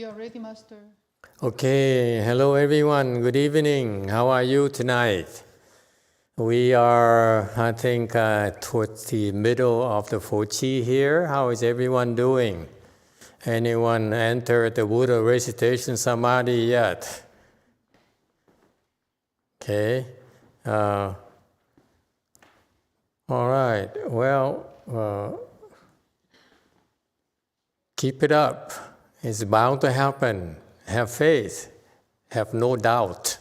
We are ready, Master. Okay, hello everyone. Good evening. How are you tonight? We are, I think, towards the middle of the Fochi here. How is everyone doing? Anyone entered the Buddha recitation samadhi yet? Okay. All right. Well, keep it up. It's bound to happen. Have faith. Have no doubt.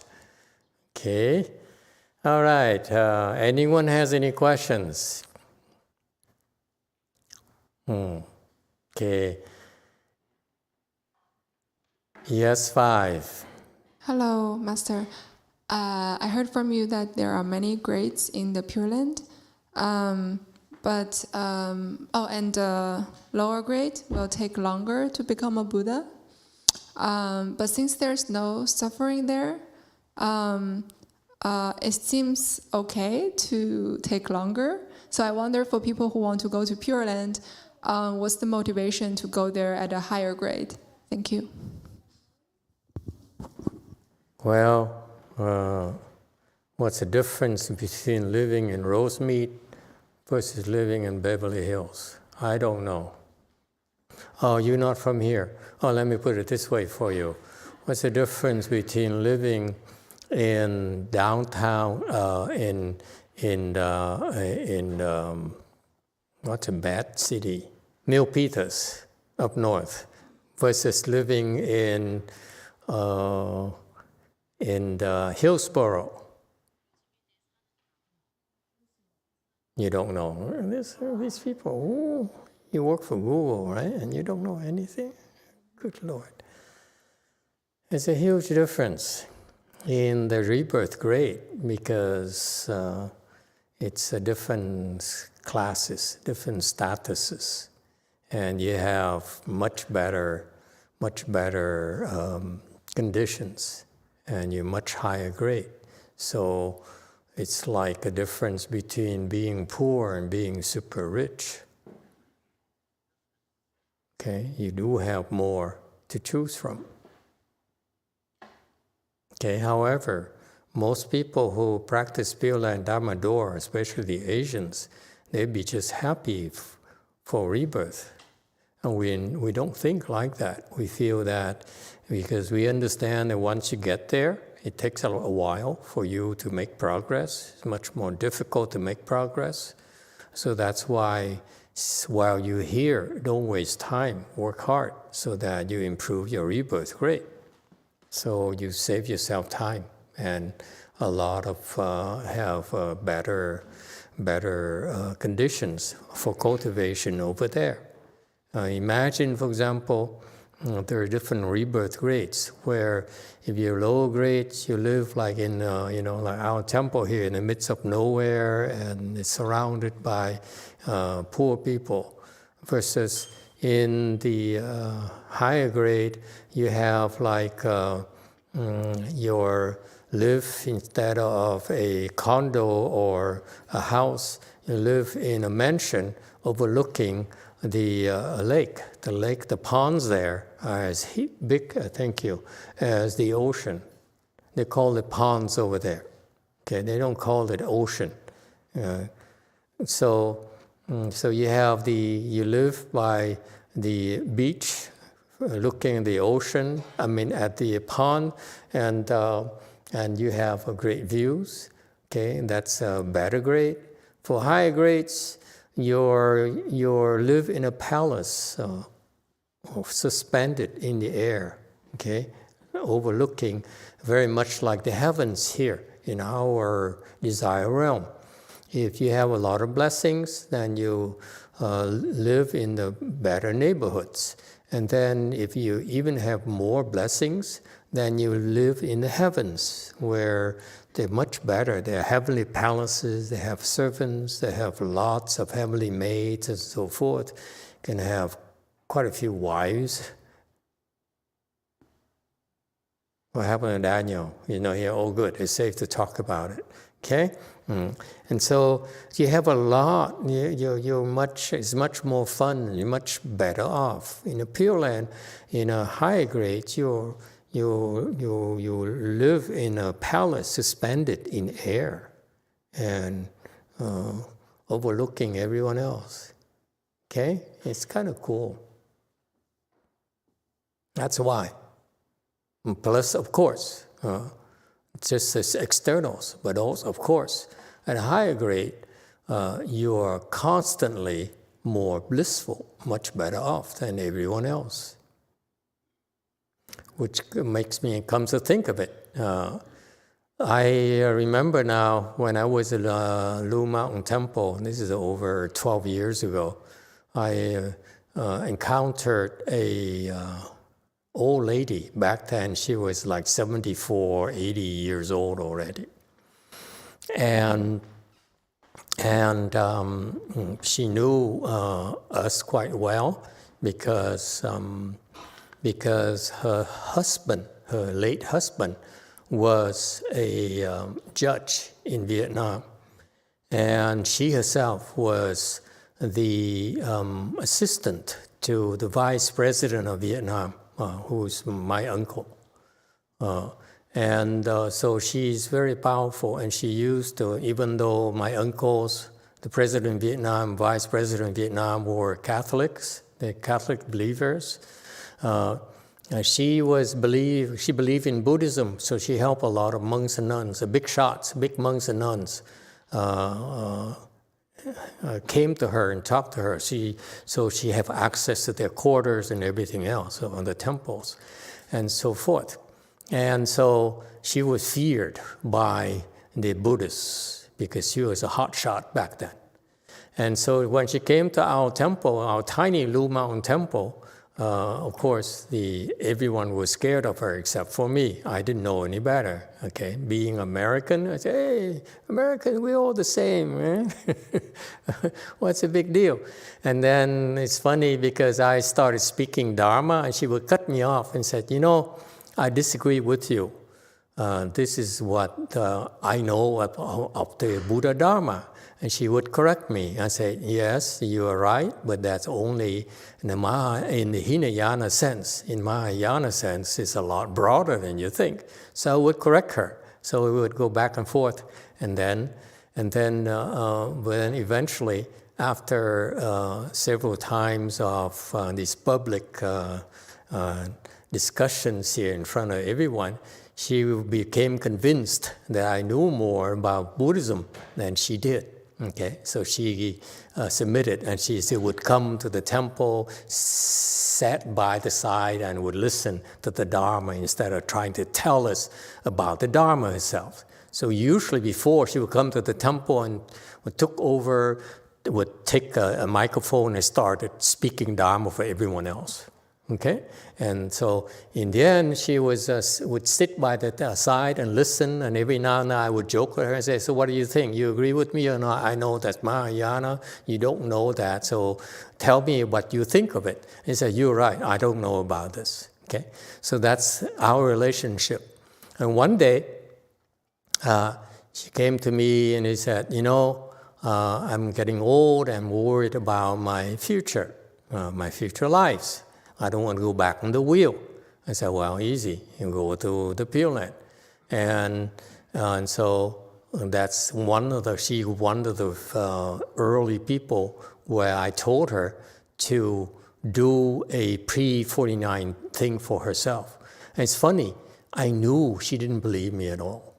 Okay. All right. Anyone has any questions? Okay. Yes, 5. Hello, Master. I heard from you that there are many grades in the Pure Land, and lower grade will take longer to become a Buddha. But since there's no suffering there, it seems okay to take longer. So I wonder, for people who want to go to Pure Land, what's the motivation to go there at a higher grade? Thank you. Well, what's the difference between living in Rosemead versus living in Beverly Hills? I don't know. Oh, you're not from here. Oh, let me put it this way for you. What's the difference between living in downtown, what's a bad city? Milpitas, up north, versus living in Hillsboro? You don't know. These people, ooh, you work for Google, right? And you don't know anything? Good Lord. There's a huge difference in the rebirth grade because it's a different classes, different statuses. And you have much better conditions. And you're much higher grade. So it's like a difference between being poor and being super rich. Okay, you do have more to choose from. Okay, however, most people who practice Pure Land Dharma Door, especially the Asians, they'd be just happy for rebirth. And we don't think like that. We feel that because we understand that once you get there, it takes a while for you to make progress. It's much more difficult to make progress. So that's why while you're here, don't waste time, work hard so that you improve your rebirth rate. So you save yourself time and a lot of have better conditions for cultivation over there. Imagine, for example, there are different rebirth grades where if you're lower grades, you live like in, like our temple here in the midst of nowhere and it's surrounded by poor people. Versus in the higher grade, you have like your live instead of a condo or a house, you live in a mansion overlooking the lake. The ponds there are as big, thank you, as the ocean. They call it ponds over there. Okay, they don't call it ocean. So you live by the beach, looking at the ocean. At the pond, and you have great views. Okay, and that's a better grade. For higher grades, you live in a palace, suspended in the air, okay, overlooking very much like the heavens here in our desire realm. If you have a lot of blessings, then you live in the better neighborhoods. And then if you even have more blessings, then you live in the heavens, where they're much better. They are heavenly palaces, they have servants, they have lots of heavenly maids and so forth. You can have quite a few wives. What happened to Daniel? Here, oh good, it's safe to talk about it. Okay? And so you have a lot, it's much more fun, you're much better off. In a Pure Land, in a higher grade, you live in a palace suspended in air and overlooking everyone else. Okay? It's kind of cool. That's why. And plus, of course, just as externals, but also, of course, at a higher grade, you are constantly more blissful, much better off than everyone else. Which makes me come to think of it. I remember now when I was at Lu Mountain Temple, this is over 12 years ago, I encountered a old lady. Back then she was like 74, 80 years old already. And she knew us quite well because her husband, her late husband, was a judge in Vietnam. And she herself was the assistant to the vice president of Vietnam, who's my uncle. So she's very powerful, and she used to, even though my uncles, the president of Vietnam, vice president of Vietnam, were Catholics, they're Catholic believers, she believed in Buddhism, so she helped a lot of monks and nuns, big shots, big monks and nuns, came to her and talked to her. So she had access to their quarters and everything else on the temples and so forth. And so she was feared by the Buddhists because she was a hotshot back then. And so when she came to our temple, our tiny Lu Mountain temple, of course, everyone was scared of her except for me. I didn't know any better. Okay, being American, I said, "Hey, American, we're all the same, man. What's the big deal?" And then it's funny because I started speaking Dharma, and she would cut me off and said, "I disagree with you. This is what I know of the Buddha Dharma." And she would correct me. I said, "Yes, you are right, but that's only in the Hinayana sense. In Mahayana sense, it's a lot broader than you think." So I would correct her. So we would go back and forth. And then eventually, after several times of these public discussions here in front of everyone, she became convinced that I knew more about Buddhism than she did. Okay, so she submitted, and she would come to the temple, sat by the side, and would listen to the Dharma instead of trying to tell us about the Dharma herself. So usually before, she would come to the temple and would take a microphone and started speaking Dharma for everyone else. Okay, and so in the end, she would sit by the side and listen, and every now and then I would joke with her and say, "So what do you think? You agree with me or not? I know that's Mahayana. You don't know that, so tell me what you think of it." And she said, "You're right. I don't know about this." Okay, so that's our relationship. And one day, she came to me and he said, "I'm getting old. I'm worried about my future lives. I don't want to go back on the wheel." I said, "Well, easy. You go to the Pure Land." And so that's she's one of the early people where I told her to do a pre-49 thing for herself. And it's funny, I knew she didn't believe me at all.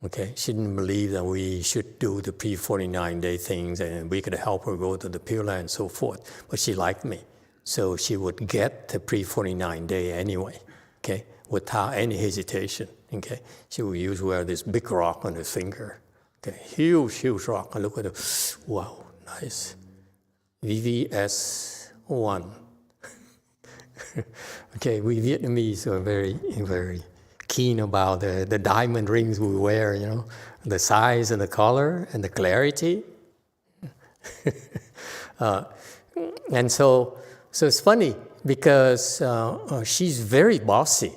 Okay, she didn't believe that we should do the pre-49-day things and we could help her go to the Pure Land and so forth. But she liked me. So she would get the pre-49-day anyway, okay, without any hesitation, okay. She would wear this big rock on her finger, okay, huge rock. I look at it, wow, nice, VVS1. Okay, we Vietnamese are very, very keen about the diamond rings we wear, the size and the color and the clarity. And so it's funny because she's very bossy,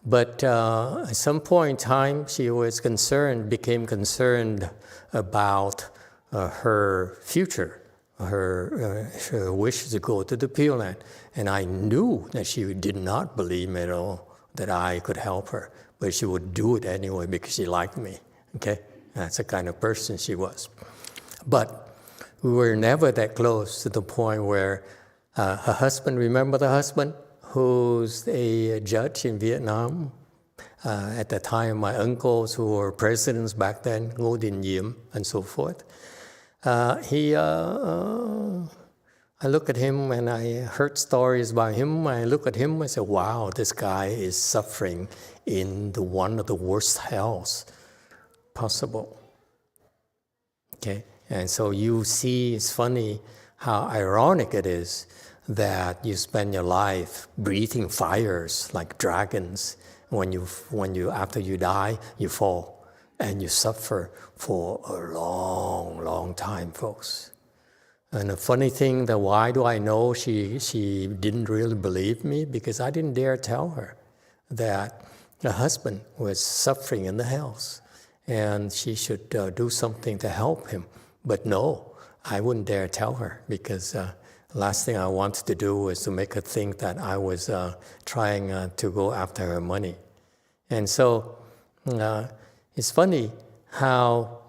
But at some point in time, she was became concerned about her future, her wish to go to the Pure Land. And I knew that she did not believe at all that I could help her, but she would do it anyway because she liked me, okay? That's the kind of person she was. But we were never that close to the point where her husband, remember the husband who's a judge in Vietnam? At the time, my uncles who were presidents back then, Ngô Đình Diệm and so forth. I look at him and I heard stories about him. I look at him, I say, wow, this guy is suffering in one of the worst hells possible. Okay, and so you see, it's funny how ironic it is that you spend your life breathing fires like dragons. When you after you die, you fall and you suffer for a long, long time, folks. And the funny thing, that why do I know she didn't really believe me? Because I didn't dare tell her that her husband was suffering in the hells and she should do something to help him. But no, I wouldn't dare tell her because last thing I wanted to do was to make her think that I was trying to go after her money. And so it's funny how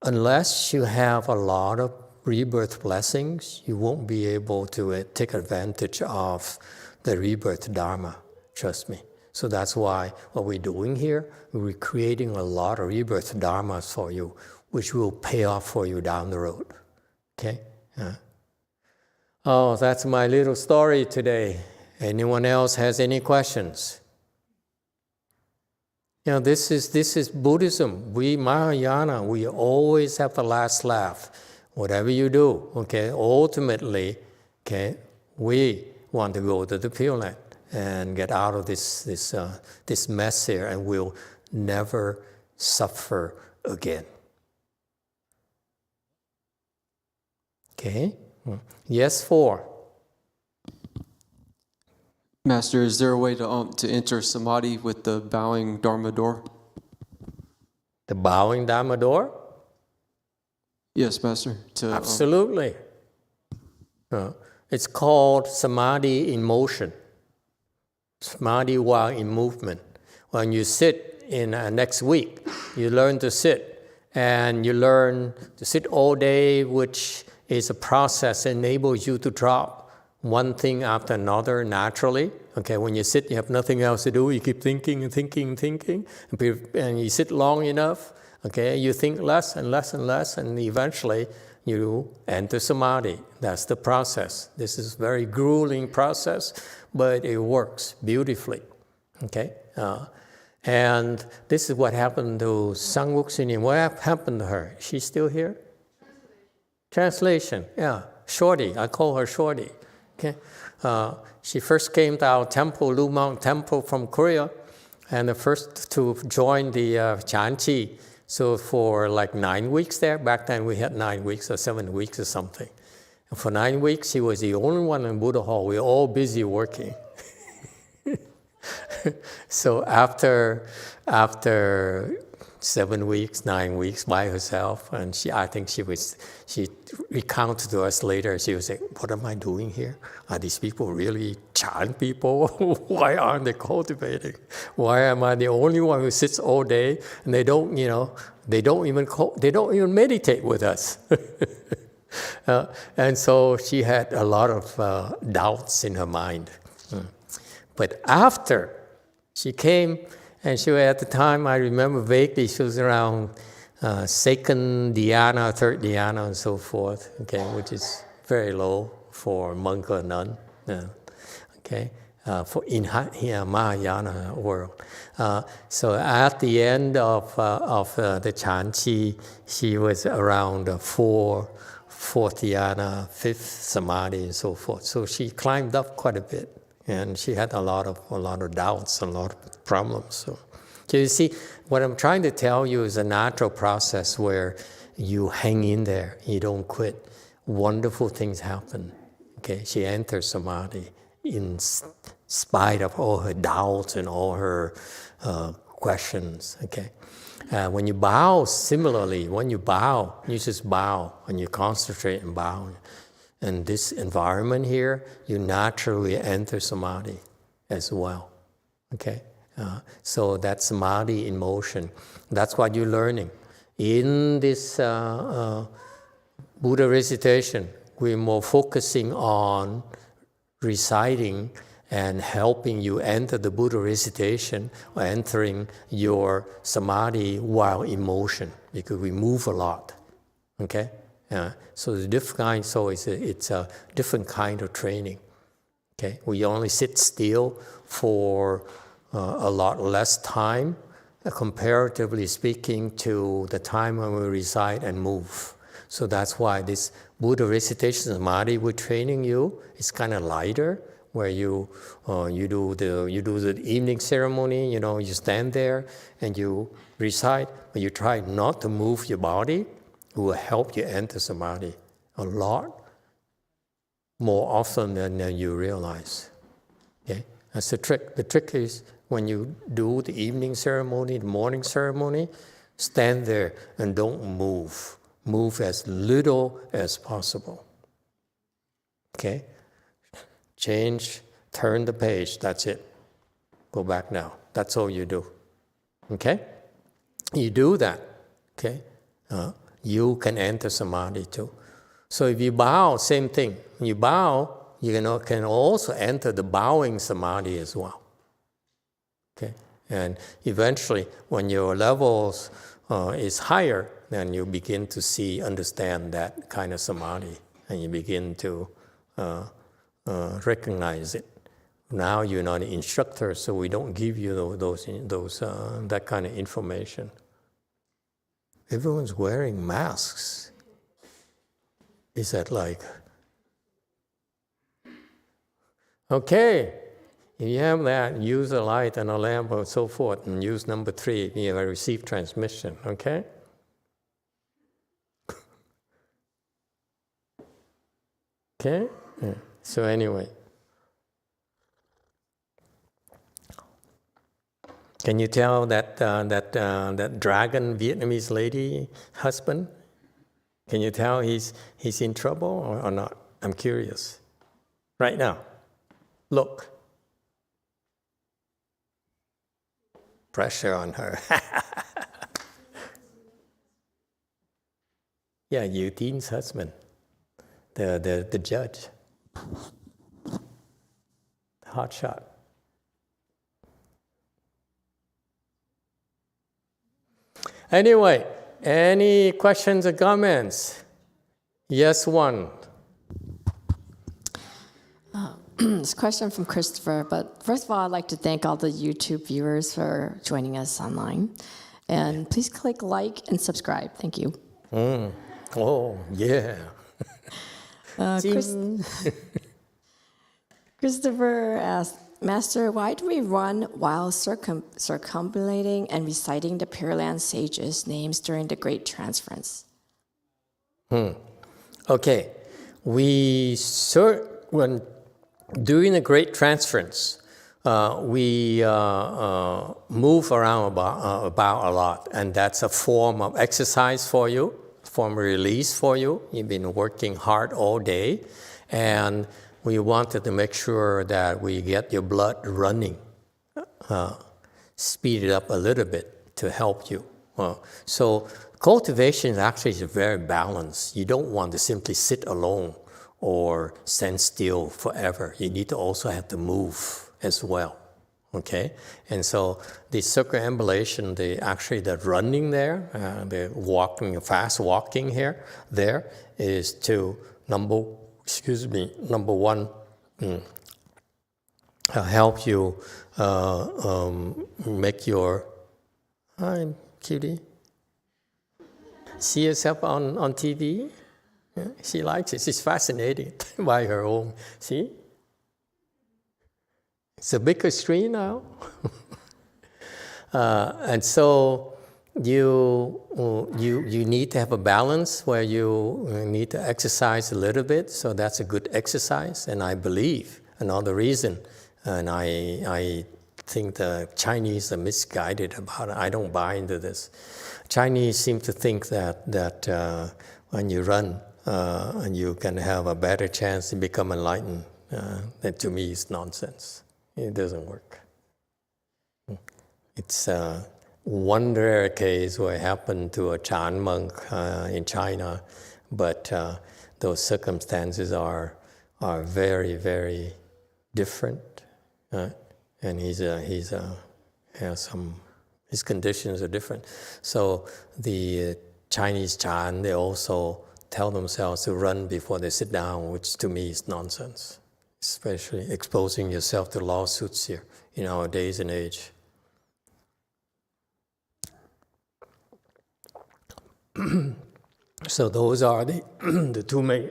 unless you have a lot of rebirth blessings, you won't be able to take advantage of the rebirth Dharma, trust me. So that's why what we're doing here, we're creating a lot of rebirth Dharmas for you, which will pay off for you down the road, okay? Oh, that's my little story today. Anyone else has any questions? You know, this is Buddhism. We Mahayana, we always have the last laugh. Whatever you do, okay, ultimately, okay, we want to go to the Pure Land and get out of this mess here, and we'll never suffer again. Okay? Yes, 4. Master, is there a way to enter samadhi with the bowing Dharma door? The bowing Dharma door? Yes, Master. Absolutely. It's called samadhi in motion. Samadhi while in movement. When you sit in next week, you learn to sit, and you learn to sit all day, which is a process that enables you to drop one thing after another naturally. Okay, when you sit, you have nothing else to do. You keep thinking and thinking and thinking, and you sit long enough. Okay, you think less and less and less, and eventually you enter samadhi. That's the process. This is a very grueling process, but it works beautifully. Okay, and this is what happened to Sangwok Sunim. What happened to her? She's still here? Translation, yeah, Shorty. I call her Shorty. Okay, she first came to our temple, Lumang Temple from Korea, and the first to join the Chanchi. So for like 9 weeks there, back then we had 9 weeks or 7 weeks or something. And for 9 weeks, she was the only one in Buddha Hall. We were all busy working. So after 7 weeks, 9 weeks by herself, and I think she recounted to us later, she was like, what am I doing here? Are these people really chant people? Why aren't they cultivating? Why am I the only one who sits all day and they don't even meditate with us? And so she had a lot of doubts in her mind. But after she came, and she was, at the time, I remember vaguely, she was around second dhyana, third dhyana, and so forth, okay, which is very low for monk or nun, okay, in Mahayana world. So at the end of the Chanchi, she was around fourth dhyana, fifth samadhi, and so forth. So she climbed up quite a bit. And she had a lot of doubts, a lot of problems. So you see, what I'm trying to tell you is a natural process where you hang in there, you don't quit. Wonderful things happen. Okay, she enters samadhi in spite of all her doubts and all her questions, okay? When you bow, similarly, when you bow, you just bow and you concentrate and bow. In this environment here, you naturally enter samadhi as well, okay? So that's samadhi in motion. That's what you're learning. In this Buddha recitation, we're more focusing on reciting and helping you enter the Buddha recitation or entering your samadhi while in motion, because we move a lot, okay? So the different kind, so it's a different kind of training, okay? We only sit still for a lot less time, comparatively speaking, to the time when we recite and move. So that's why this Buddha recitation samadhi we're training you is kind of lighter, where you do the evening ceremony. You stand there and you recite, but you try not to move your body. It will help you enter samadhi a lot more often than you realize. Okay, that's the trick. The trick is when you do the evening ceremony, the morning ceremony, stand there and don't move. Move as little as possible. Okay? Change, turn the page, that's it. Go back now. That's all you do. Okay? You do that, okay? You can enter samadhi too. So if you bow, same thing. When you bow, you can also enter the bowing samadhi as well. Okay? And eventually, when your levels is higher, then you begin to understand that kind of samadhi, and you begin to recognize it. Now you're not an instructor, so we don't give you that kind of information. Everyone's wearing masks. Is that like? Okay, if you have that, use a light and a lamp and so forth, and use number 3 if you receive transmission, okay? Okay? Yeah. So anyway. Can you tell that dragon Vietnamese lady husband? Can you tell he's in trouble or not? I'm curious. Right now. Look. Pressure on her. Yeah, Yu Tin's husband. The judge. Hot shot. Anyway, any questions or comments? Yes, one. It's a question from Christopher, but first of all, I'd like to thank all the YouTube viewers for joining us online. And please click like and subscribe. Thank you. Oh, yeah. Christopher asked, Master, why do we run while circumambulating and reciting the Pure Land sages' names during the Great Transference? Okay. When during the Great Transference, we move around about a lot, and that's a form of exercise for you, form of release for you. You've been working hard all day, and we wanted to make sure that we get your blood running, speed it up a little bit to help you. So cultivation actually is very balanced. You don't want to simply sit alone or stand still forever. You need to also have to move as well, okay? And so the circumambulation, the running there, the walking, fast walking there is to number one, help you make your, hi, cutie. See yourself on TV? Yeah, she likes it. She's fascinated by her own. See? It's a bigger screen now. And so you need to have a balance where you need to exercise a little bit. So that's a good exercise. And I believe another reason. And I think the Chinese are misguided about it. I don't buy into this. Chinese seem to think that when you run, and you can have a better chance to become enlightened. That to me is nonsense. It doesn't work. It's one rare case where it happened to a Chan monk in China, but those circumstances are very, very different. And his conditions are different. So the Chinese Chan, they also tell themselves to run before they sit down, which to me is nonsense, especially exposing yourself to lawsuits here in our days and age. So those are the two main,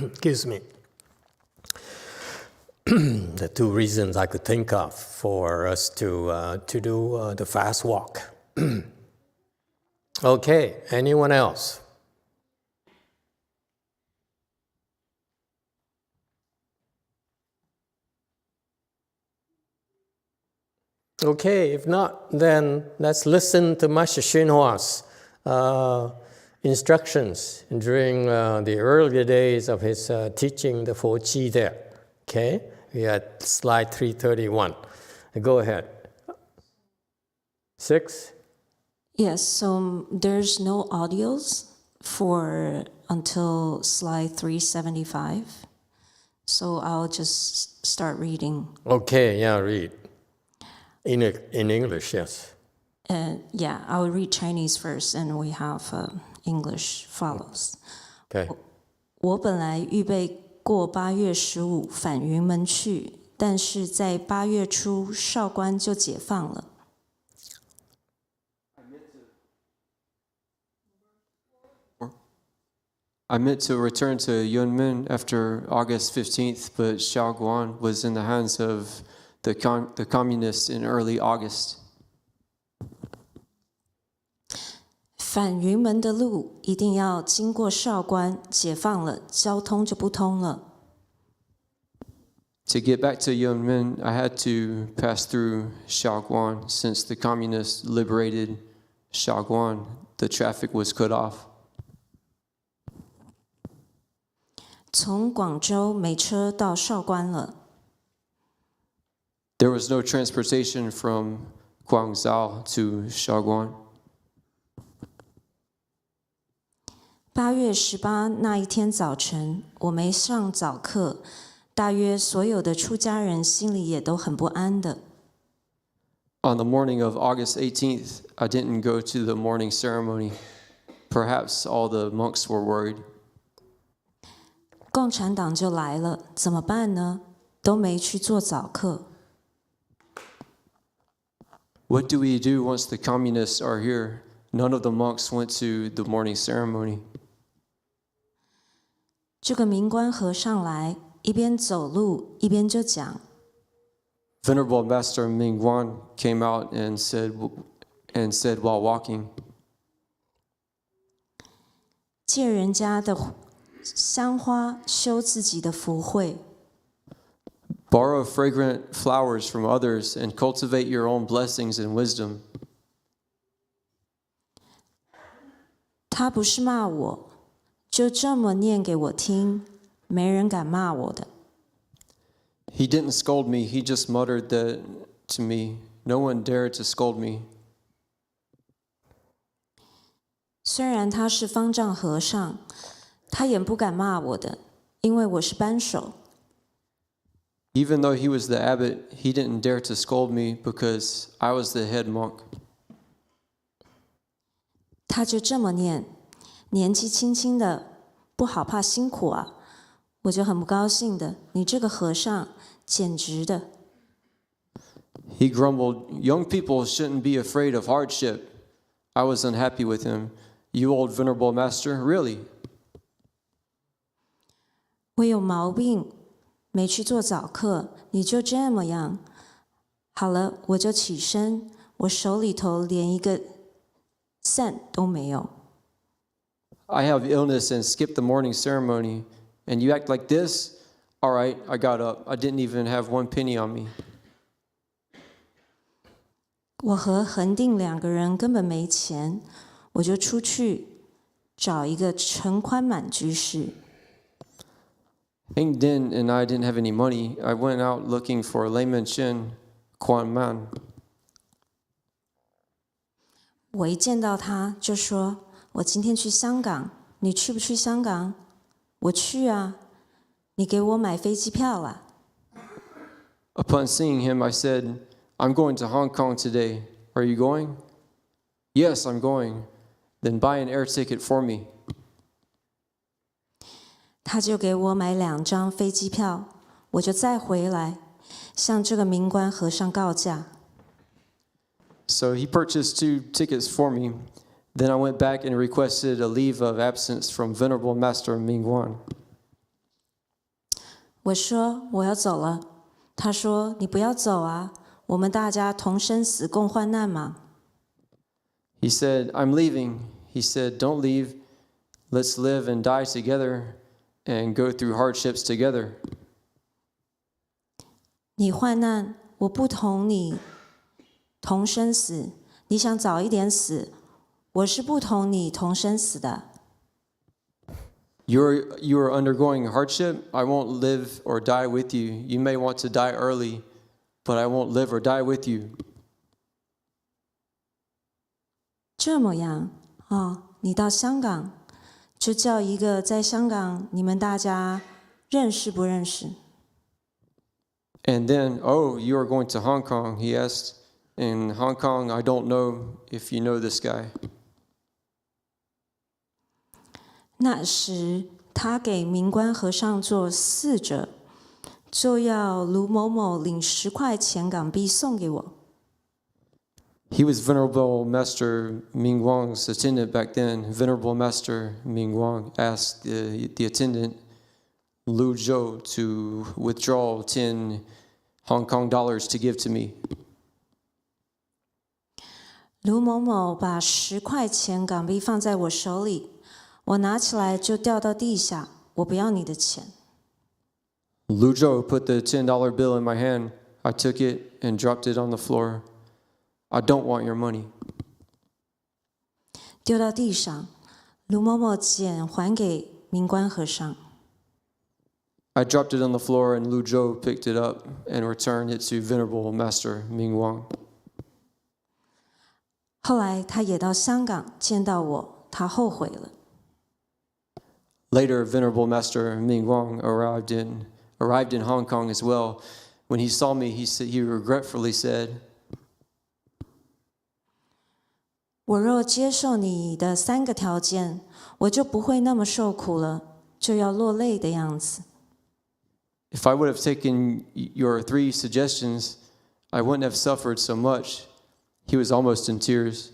excuse me, the two reasons I could think of for us to do the fast walk. Okay, anyone else? Okay, if not, then let's listen to Master YongHua's instructions during the earlier days of his teaching the 4Qi there. Okay, we are at slide 331. Go ahead. 6? Yes, so there's no audios for until slide 375. So I'll just start reading. Okay, yeah, read. In English, yes. Yeah, I'll read Chinese first, and we have English follows. Okay. 我本来预备过8月15返云门去，但是在8月初少关就解放了。I meant to return to Yunmen after August 15th, but Xiaoguan was in the hands of the communists in early August. 返云门的路一定要经过少关，解放了，交通就不通了。To get back to Yunmen, I had to pass through Xiaoguan. Since the communists liberated Xiaoguan, the traffic was cut off. 从广州没车到少关了。There was no transportation from Guangzhou to Xiaoguan. 8月18那一天早晨，我没上早课，大约所有的出家人心里也都很不安的。On the morning of August 18th, I didn't go to the morning ceremony. Perhaps all the monks were worried. 共产党就来了，怎么办呢？都没去做早课。What do we do once the communists are here? None of the monks went to the morning ceremony. 这个明官和尚来，一边走路一边就讲。Venerable Master Mingguan came out and said while walking, 借人家的香花修自己的福慧。borrow fragrant flowers from others and cultivate your own blessings and wisdom. 他不是骂我，就这么念给我听，没人敢骂我的。He didn't scold me, he just muttered that to me. No one dared to scold me. 虽然他是方丈和尚，他也不敢骂我的，因为我是扳手。Even though he was the abbot, he didn't dare to scold me because I was the head monk. 他就这么念，年纪轻轻的，不好怕辛苦啊。我就很不高兴的，你这个和尚简直的。He grumbled, young people shouldn't be afraid of hardship. I was unhappy with him. You old venerable master, really? 我有毛病，没去做早课，你就这么样。好了，我就起身，我手里头连一个伞都没有。I have illness and skipped the morning ceremony, and you act like this? All right, I got up. I didn't even have one penny on me. 我和恒定2个人根本没钱，我就出去找一个陈宽满居士。Heng Din and I didn't have any money. I went out looking for Layman Chen, Quan Man. 我一见到他就说：“我今天去香港，你去不去香港？”我去啊，你给我买飞机票啦。Upon seeing him, I said, I'm going to Hong Kong today. Are you going? Yes, I'm going. Then buy an air ticket for me. 他就给我买2张飞机票，我就再回来，向这个明官和尚告假。So he purchased 2 tickets for me. Then I went back and requested a leave of absence from Venerable Master Mingguan. 我说我要走了，他说你不要走啊，我们大家同生死共患难嘛。He said, I'm leaving. He said, don't leave. Let's live and die together and go through hardships together. 你患难，我不同你同生死，你想早一点死，我是不同你同生死的。You are undergoing hardship. I won't live or die with you. You may want to die early, but I won't live or die with you. 这么样哦，你到香港就叫一个在香港你们大家认识不认识？ And then, oh, you are going to Hong Kong, he asked. In Hong Kong, I don't know if you know this guy. 那时他给明官和尚做侍者，就要卢某某领10块钱港币送给我。He was Venerable Master Mingguang's attendant back then. Venerable Master Mingguang asked the attendant, Lu Zhou, to withdraw 10 Hong Kong dollars to give to me. 卢某某把10块钱港币放在我手里，我拿起来就掉到地下，我不要你的钱。Lu Zhou put the $10 bill in my hand. I took it and dropped it on the floor. I don't want your money. 丢到地上，卢某某捡还给明官和尚。I dropped it on the floor and Lu Zhou picked it up and returned it to Venerable Master Mingguang. 后来他也到香港见到我，他后悔了。Later, Venerable Master Mingguang arrived in Hong Kong as well. When he saw me, he regretfully said, 我若接受你的3个条件，我就不会那么受苦了，就要落泪的样子。If I would have taken your 3 suggestions, I wouldn't have suffered so much. He was almost in tears.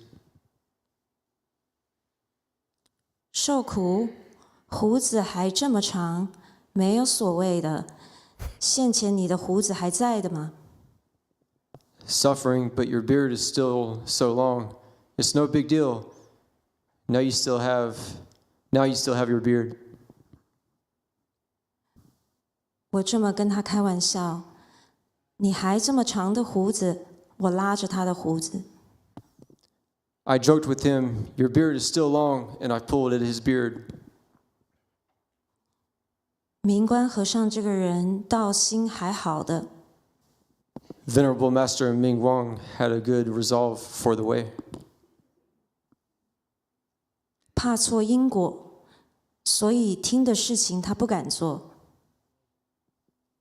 受苦，胡子还这么长，没有所谓的。现前你的胡子还在的吗？ Suffering, but your beard is still so long. It's no big deal. Now you still have your beard. 我这么跟他开玩笑，你还这么长的胡子，我拉着他的胡子。I joked with him, your beard is still long, and I pulled at his beard. 明官和尚这个人道心还好的， Venerable Master Mingguang had a good resolve for the way. 怕错因果，所以听的事情他不敢做。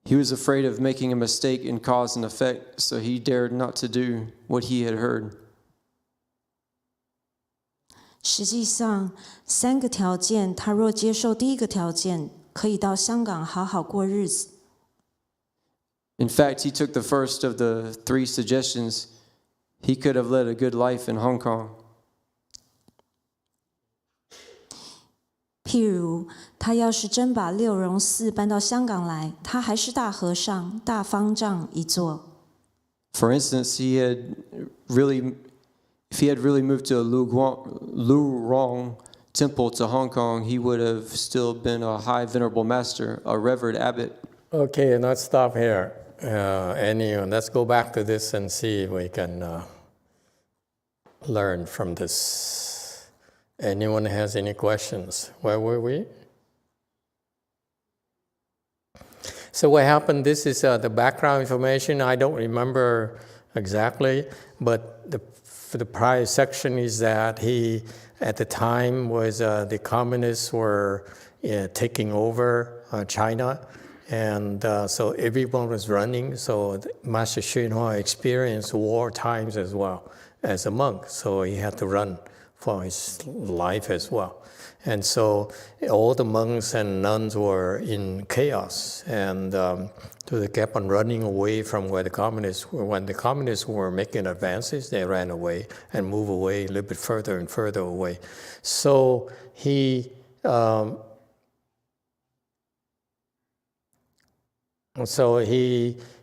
He was afraid of making a mistake in cause and effect, so he dared not to do what he had heard. 实际上，3个条件，他若接受第1个条件，可以到香港好好过日子。In fact, he took the first of the 3 suggestions. He could have led a good life in Hong Kong. 譬如，他要是真把6榕寺搬到香港来，他还是大和尚、大方丈一座。For instance, if he had really moved to Lu Rong Temple to Hong Kong, he would have still been a high venerable master, a revered abbot. Okay, let's stop here. Anyway, let's go back to this and see if we can learn from this. Anyone has any questions? Where were we? So what happened, this is the background information. I don't remember exactly, but the prior section is that he, at the time, was the communists were taking over China, and so everyone was running. So Master YongHua experienced war times as well as a monk, so he had to run for his life as well. And so all the monks and nuns were in chaos, and so they kept on running away from where the communists were. When the communists were making advances, they ran away and moved away a little bit further and further away. So he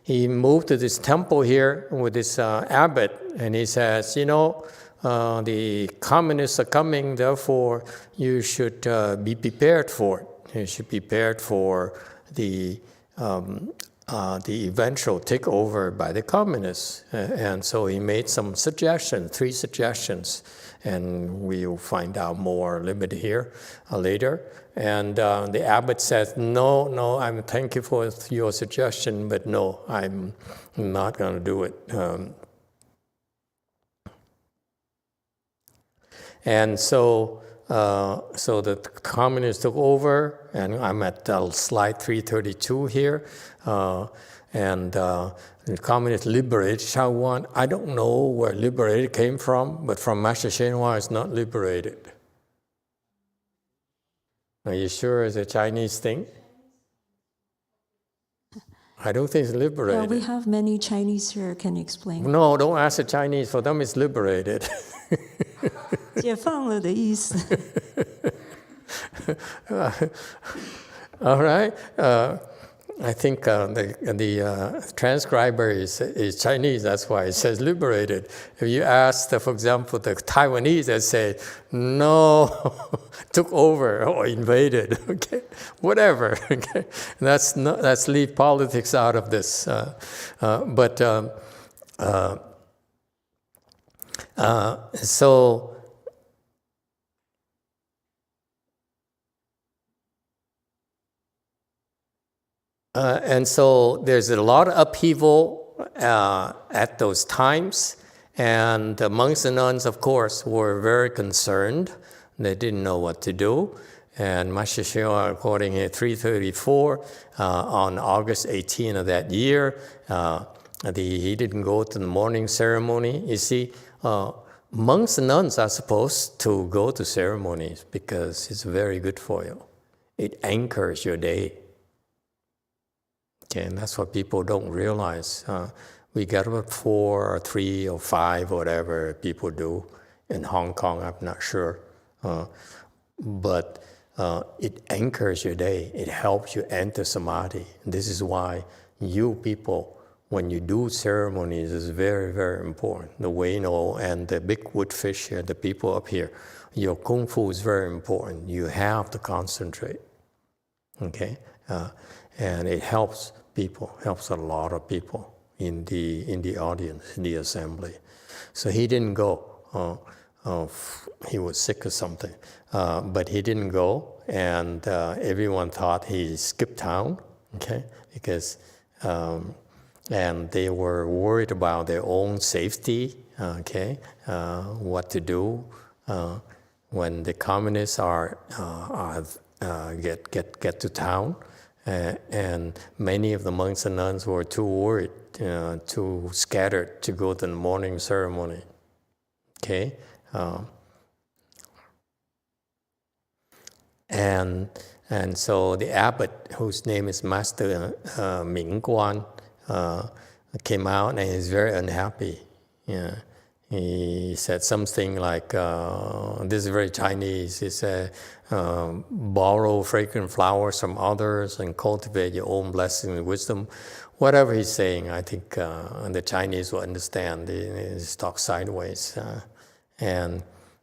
moved to this temple here with this abbot, and he says, you know, the communists are coming, therefore you should be prepared for it. You should be prepared for the eventual takeover by the communists. And so he made some suggestions, 3 suggestions, and we'll find out more a little bit here later. And the abbot says, no, I'm thank you for your suggestion, but no, I'm not going to do it. And so the communists took over, and I'm at slide 332 here, and the communists liberated Taiwan. I don't know where liberated came from, but from Master YongHua it's not liberated. Are you sure it's a Chinese thing? I don't think it's liberated. Yeah, we have many Chinese here. Can you explain? No, don't ask the Chinese. For them, it's liberated. 解放了的意思。 All right. I think the transcriber is Chinese. That's why it says liberated. If you ask, for example, the Taiwanese, they say, no, took over or invaded. Okay, whatever. Okay, let's leave politics out of this. And so there's a lot of upheaval at those times, and the monks and nuns, of course, were very concerned. They didn't know what to do. And Master YongHua, according to 334, on August 18 of that year, he didn't go to the morning ceremony. You see, monks and nuns are supposed to go to ceremonies because it's very good for you. It anchors your day. Okay, and that's what people don't realize. We get up at 4 or 3 or 5, whatever people do. In Hong Kong, I'm not sure. But it anchors your day. It helps you enter samadhi. This is why you people, when you do ceremonies, is very, very important. The Wano and the big woodfish here, the people up here, your kung fu is very important. You have to concentrate. Okay, and it helps people, helps a lot of people in the audience, in the assembly. So he didn't go. He was sick or something, but he didn't go, and everyone thought he skipped town. Okay, because and they were worried about their own safety. Okay, what to do when the communists get to town. And many of the monks and nuns were too worried, too scattered to go to the morning ceremony. Okay, and so the abbot, whose name is Master Mingguan, came out and he's very unhappy. Yeah. He said something like, this is very Chinese, he said, borrow fragrant flowers from others and cultivate your own blessing and wisdom. Whatever he's saying, I think the Chinese will understand. He talks sideways.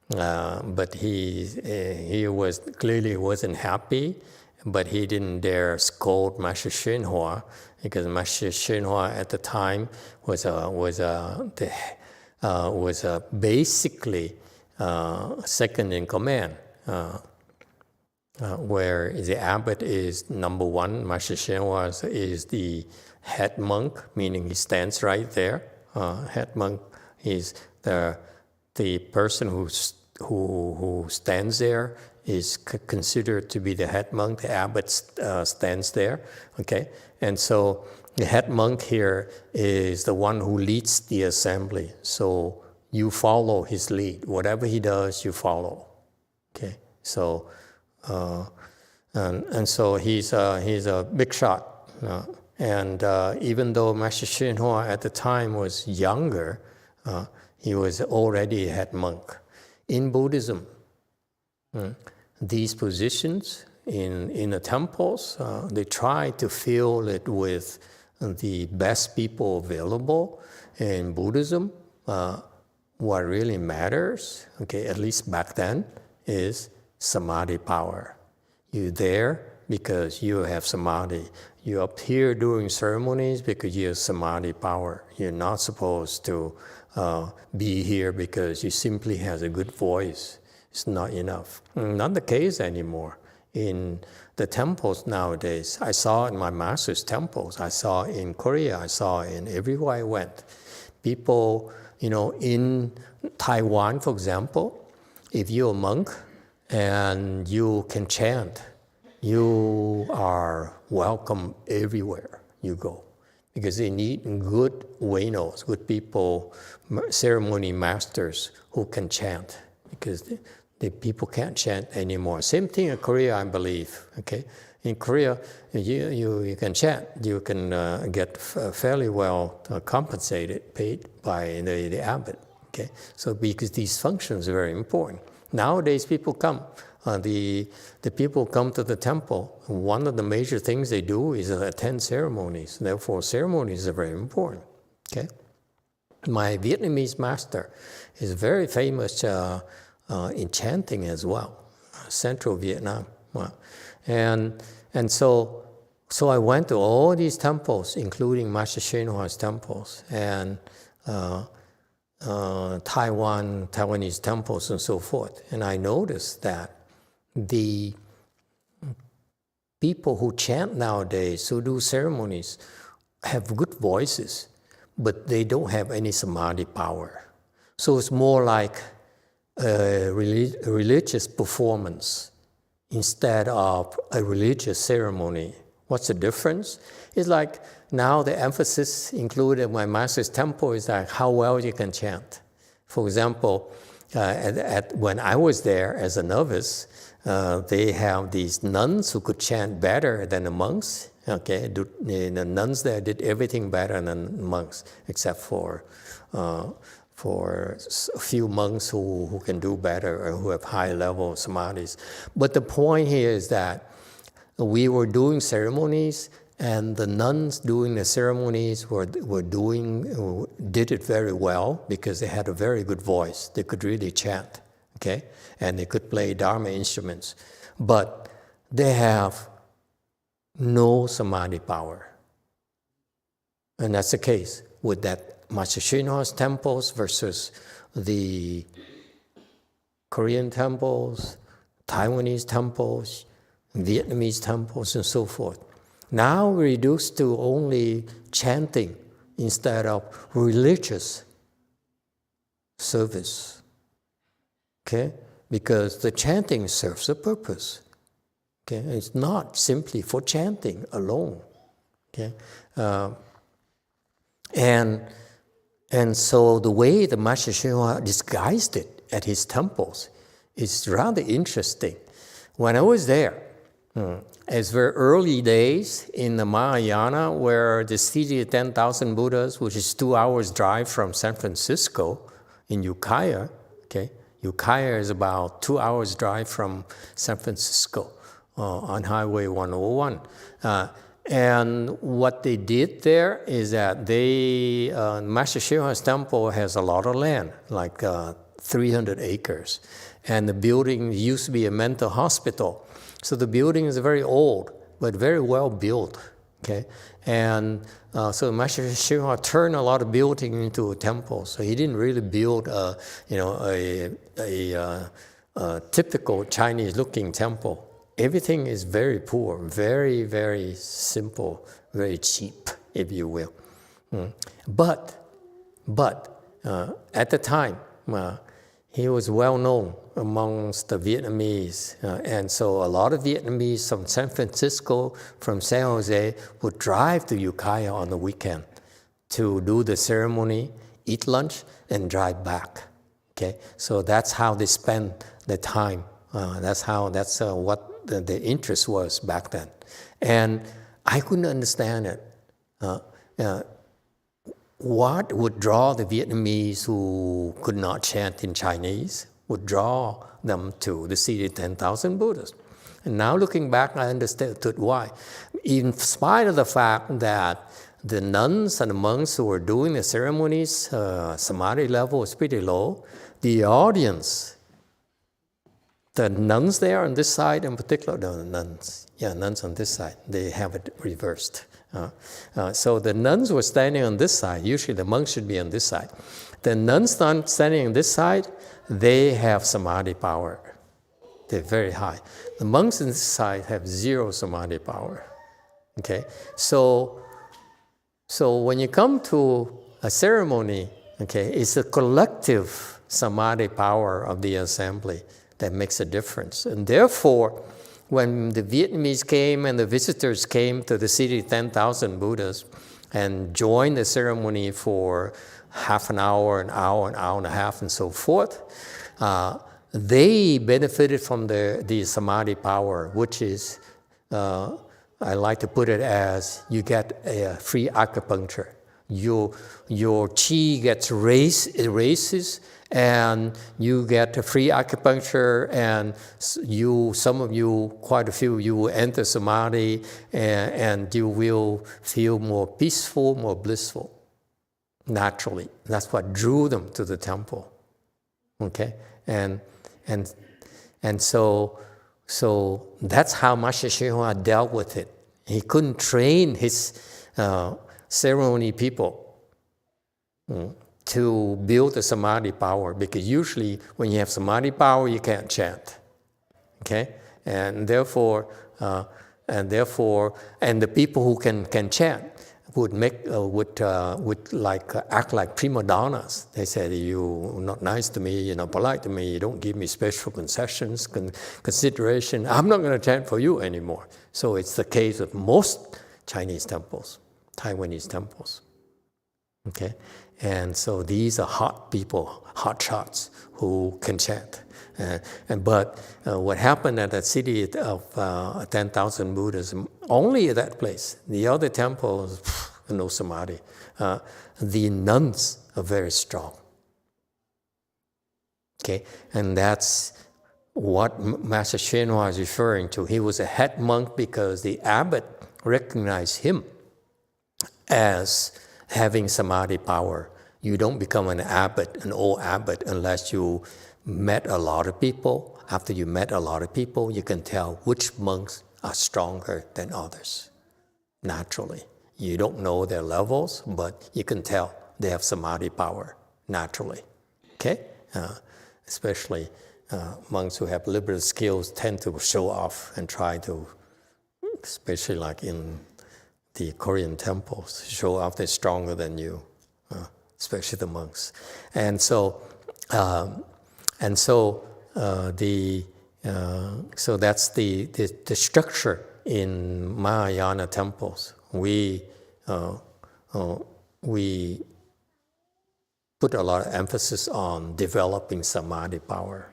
But he was clearly wasn't happy, but he didn't dare scold Master YongHua, because Master YongHua at the time was basically second in command, where the abbot is number one. Master YongHua is the head monk, meaning he stands right there. Head monk is the person who stands there is considered to be the head monk. The abbot stands there, okay? And so the head monk here is the one who leads the assembly. So you follow his lead. Whatever he does, you follow, okay? So, and so he's a big shot. And even though Master YongHua at the time was younger, he was already a head monk. In Buddhism, these positions in the temples, they try to fill it with the best people available. In Buddhism, what really matters, okay, at least back then, is samadhi power. You're there because you have samadhi. You're up here doing ceremonies because you have samadhi power. You're not supposed to be here because you simply have a good voice. It's not enough. Not the case anymore. In the temples nowadays, I saw in my master's temples, I saw in Korea, I saw in everywhere I went. People, in Taiwan, for example, if you're a monk and you can chant, you are welcome everywhere you go, because they need good huenos, good people, ceremony masters who can chant, because the people can't chant anymore. Same thing in Korea, I believe. Okay, in Korea, you can chant, you can get fairly well compensated, paid by the abbot. Okay, so because these functions are very important. Nowadays, people come. The people come to the temple. One of the major things they do is attend ceremonies. Therefore, ceremonies are very important. Okay, my Vietnamese master is very famous in chanting as well, Central Vietnam. And so I went to all these temples, including Master YongHua's temples, and Taiwanese temples and so forth. And I noticed that the people who chant nowadays, who do ceremonies, have good voices, but they don't have any samadhi power. So it's more like a religious performance instead of a religious ceremony. What's the difference? It's like now the emphasis included in my master's temple is like how well you can chant. For example, when I was there as a novice, they have these nuns who could chant better than the monks. Okay, the nuns there did everything better than monks, except for a few monks who can do better or who have high level समाधis. But the point here is that we were doing ceremonies, and the nuns doing the ceremonies did it very well because they had a very good voice. They could really chant, okay, and they could play Dharma instruments, but they have no samadhi power, and that's the case with that Master YongHua's temples versus the Korean temples, Taiwanese temples, Vietnamese temples, and so forth. Now reduced to only chanting instead of religious service. Okay? Because the chanting serves a purpose. Okay? It's not simply for chanting alone. Okay? And so the way the Master YongHua disguised it at his temples is rather interesting. When I was there, it's very early days in the Mahayana, where the city of 10,000 Buddhas, which is 2 hours drive from San Francisco, in Ukiah. Okay, Ukiah is about 2 hours drive from San Francisco on Highway 101. And what they did there is that Master YongHua's temple has a lot of land, like 300 acres. And the building used to be a mental hospital. So the building is very old, but very well built. Okay, and so Master YongHua turned a lot of building into a temple. So he didn't really build a typical Chinese-looking temple. Everything is very poor, very, very simple, very cheap, if you will. But at the time, he was well known amongst the Vietnamese. And so a lot of Vietnamese from San Francisco, from San Jose, would drive to Ukiah on the weekend to do the ceremony, eat lunch, and drive back. Okay, so that's how they spend the time. That's what the interest was back then. And I couldn't understand it. What would draw the Vietnamese who could not chant in Chinese, would draw them to the city 10,000 Buddhas. And now looking back, I understood why. In spite of the fact that the nuns and the monks who were doing the ceremonies, samadhi level was pretty low, the audience, the nuns there on this side, in particular, the nuns on this side, they have it reversed. So the nuns were standing on this side. Usually the monks should be on this side. The nuns standing on this side, they have samadhi power. They're very high. The monks on this side have zero samadhi power. Okay, so when you come to a ceremony, okay, it's a collective samadhi power of the assembly that makes a difference. And therefore, when the Vietnamese came and the visitors came to the city, 10,000 Buddhas, and joined the ceremony for half an hour, an hour and a half, and so forth, they benefited from the samadhi power, which is, I like to put it as, you get a free acupuncture. Your chi gets raises, and you get a free acupuncture, and some of you, quite a few of you, will enter samadhi, and you will feel more peaceful, more blissful, naturally. That's what drew them to the temple. Okay, and so that's how Master YongHua dealt with it. He couldn't train his ceremony people to build the samadhi power, because usually when you have samadhi power, you can't chant. Okay, and therefore, the people who can chant would act like prima donnas. They said, "You're not nice to me. You're not polite to me. You don't give me special concessions, consideration. I'm not going to chant for you anymore." So it's the case of most Chinese temples, Taiwanese temples. Okay, and so these are hot people, hot shots who can chant. But what happened at that city of 10,000 Buddhas, only at that place, the other temples, no samadhi. The nuns are very strong. Okay, and that's what Master YongHua is referring to. He was a head monk because the abbot recognized him as having samadhi power. You don't become an abbot, an old abbot, unless you met a lot of people. After you met a lot of people, you can tell which monks are stronger than others, naturally. You don't know their levels, but you can tell they have samadhi power, naturally. Okay? Especially monks who have liberal skills tend to show off and try to, especially like in the Korean temples, show off they're stronger than you, especially the monks. So that's the structure in Mahayana temples. We put a lot of emphasis on developing samadhi power.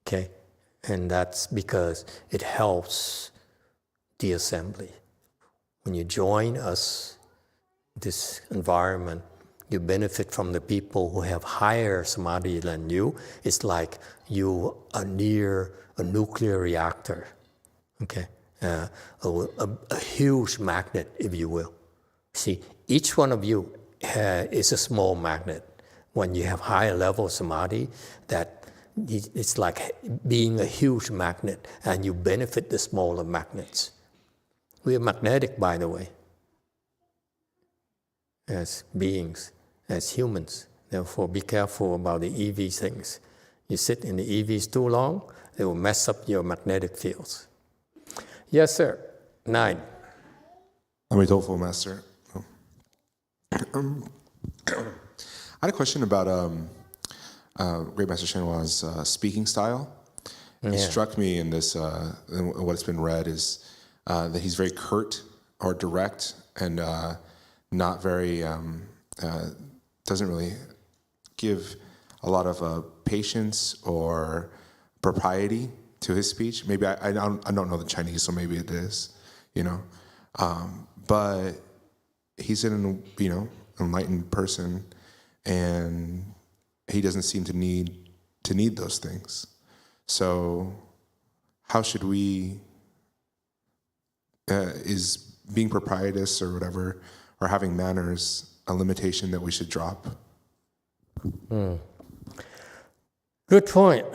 Okay, and that's because it helps the assembly. When you join us, this environment, you benefit from the people who have higher samadhi than you. It's like you are near a nuclear reactor, okay? A huge magnet, if you will. See, each one of you is a small magnet. When you have higher level samadhi, that it's like being a huge magnet, and you benefit the smaller magnets. We are magnetic, by the way, as beings, as humans. Therefore, be careful about the EV things. You sit in the EVs too long, they will mess up your magnetic fields. Yes, sir. 9. Emitofuo, Master. I had a question about Great Master YongHua's speaking style. It struck me in this, in what's been read, is that he's very curt or direct and not very, doesn't really give a lot of patience or propriety to his speech. Maybe I don't know the Chinese, so maybe it is, you know. But he's an enlightened person, and he doesn't seem to need those things. So how should we, is being proprietous or whatever, or having manners a limitation that we should drop? Good point.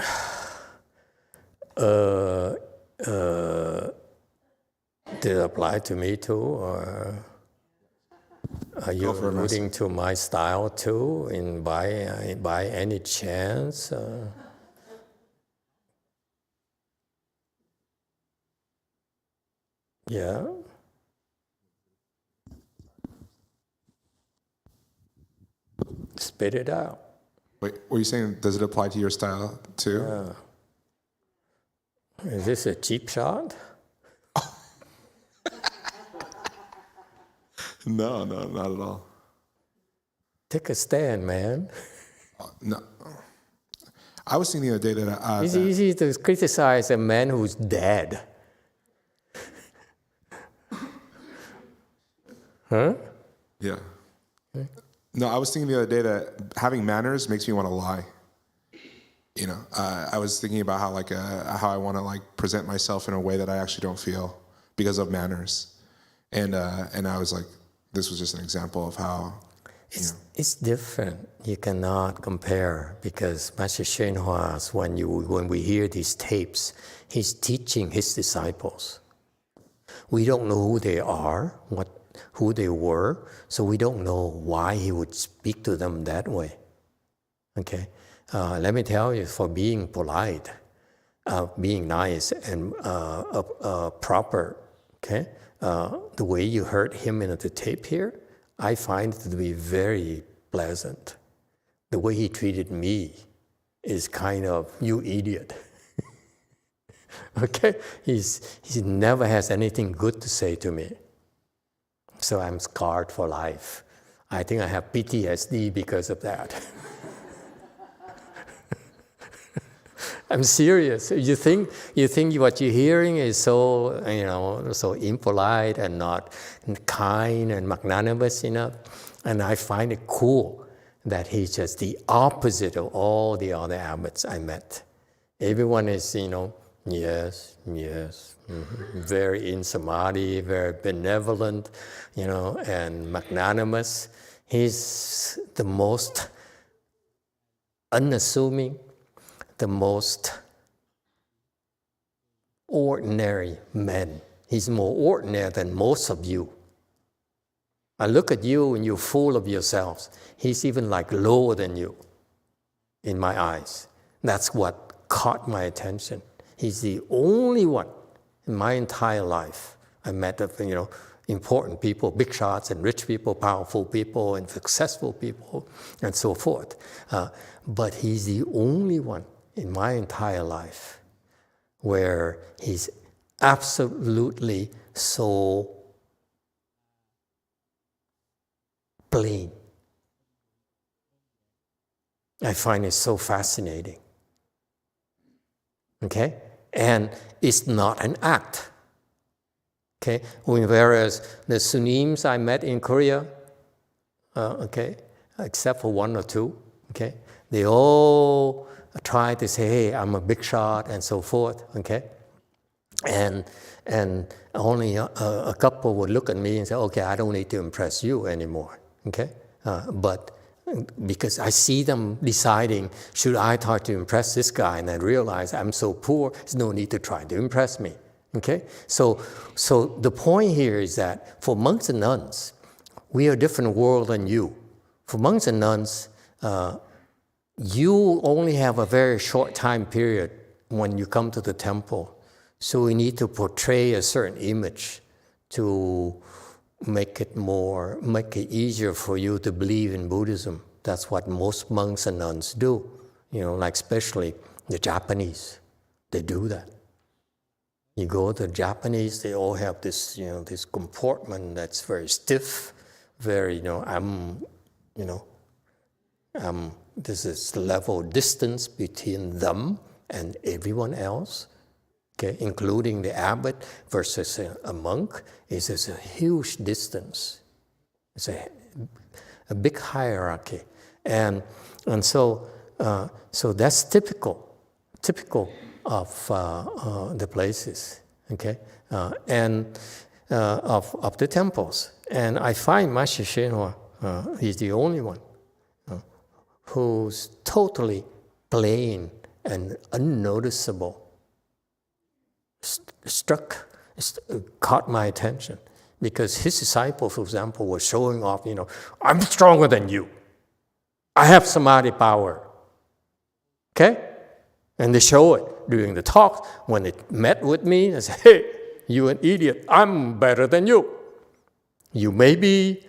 Did it apply to me too, or are you alluding to my style too, by any chance? Yeah. Spit it out. Wait, were you saying, does it apply to your style too? Yeah. Is this a cheap shot? No, not at all. Take a stand, man. No. I was thinking the other day that... It's easy to criticize a man who's dead. Huh? Yeah. No, I was thinking the other day that having manners makes me want to lie. You know, I was thinking about how I want to present myself in a way that I actually don't feel because of manners, and I was like, this was just an example of how. It's different. You cannot compare, because Master YongHua, when we hear these tapes, he's teaching his disciples. We don't know who they are, who they were, so we don't know why he would speak to them that way. Okay, let me tell you, for being polite, being nice and proper, okay, the way you heard him in the tape here, I find it to be very pleasant. The way he treated me is kind of, you idiot. Okay, he never has anything good to say to me. So I'm scarred for life. I think I have PTSD because of that. I'm serious. You think what you're hearing is so, so impolite and not kind and magnanimous enough. And I find it cool that he's just the opposite of all the other abbots I met. Everyone is, yes, very in samadhi, very benevolent, and magnanimous. He's the most unassuming, the most ordinary man. He's more ordinary than most of you. I look at you and you're full of yourselves. He's even lower than you in my eyes. That's what caught my attention. He's the only one in my entire life I met of, important people, big shots and rich people, powerful people and successful people and so forth. But he's the only one in my entire life where he's absolutely so plain. I find it so fascinating. Okay? And it's not an act. Okay? Whereas the Sunims I met in Korea, except for one or two, okay, they all try to say, hey, I'm a big shot and so forth, okay? And only a couple would look at me and say, okay, I don't need to impress you anymore, okay? But because I see them deciding, should I try to impress this guy? And I realize I'm so poor, there's no need to try to impress me. Okay? So the point here is that for monks and nuns, we are a different world than you. For monks and nuns, you only have a very short time period when you come to the temple. So we need to portray a certain image to make it easier for you to believe in Buddhism. That's what most monks and nuns do. Like especially the Japanese, they do that. You go to the Japanese, they all have this, this comportment that's very stiff, very, this is level distance between them and everyone else. Okay, including the abbot versus a monk, is a huge distance. It's a big hierarchy, and so that's typical of the places. Okay, and of the temples. And I find Master Shenhua, he's the only one who's totally plain and unnoticeable. Caught my attention because his disciples, for example, were showing off, I'm stronger than you. I have samadhi power. Okay? And they show it during the talk. When they met with me, they say, hey, you an idiot. I'm better than you. You may be,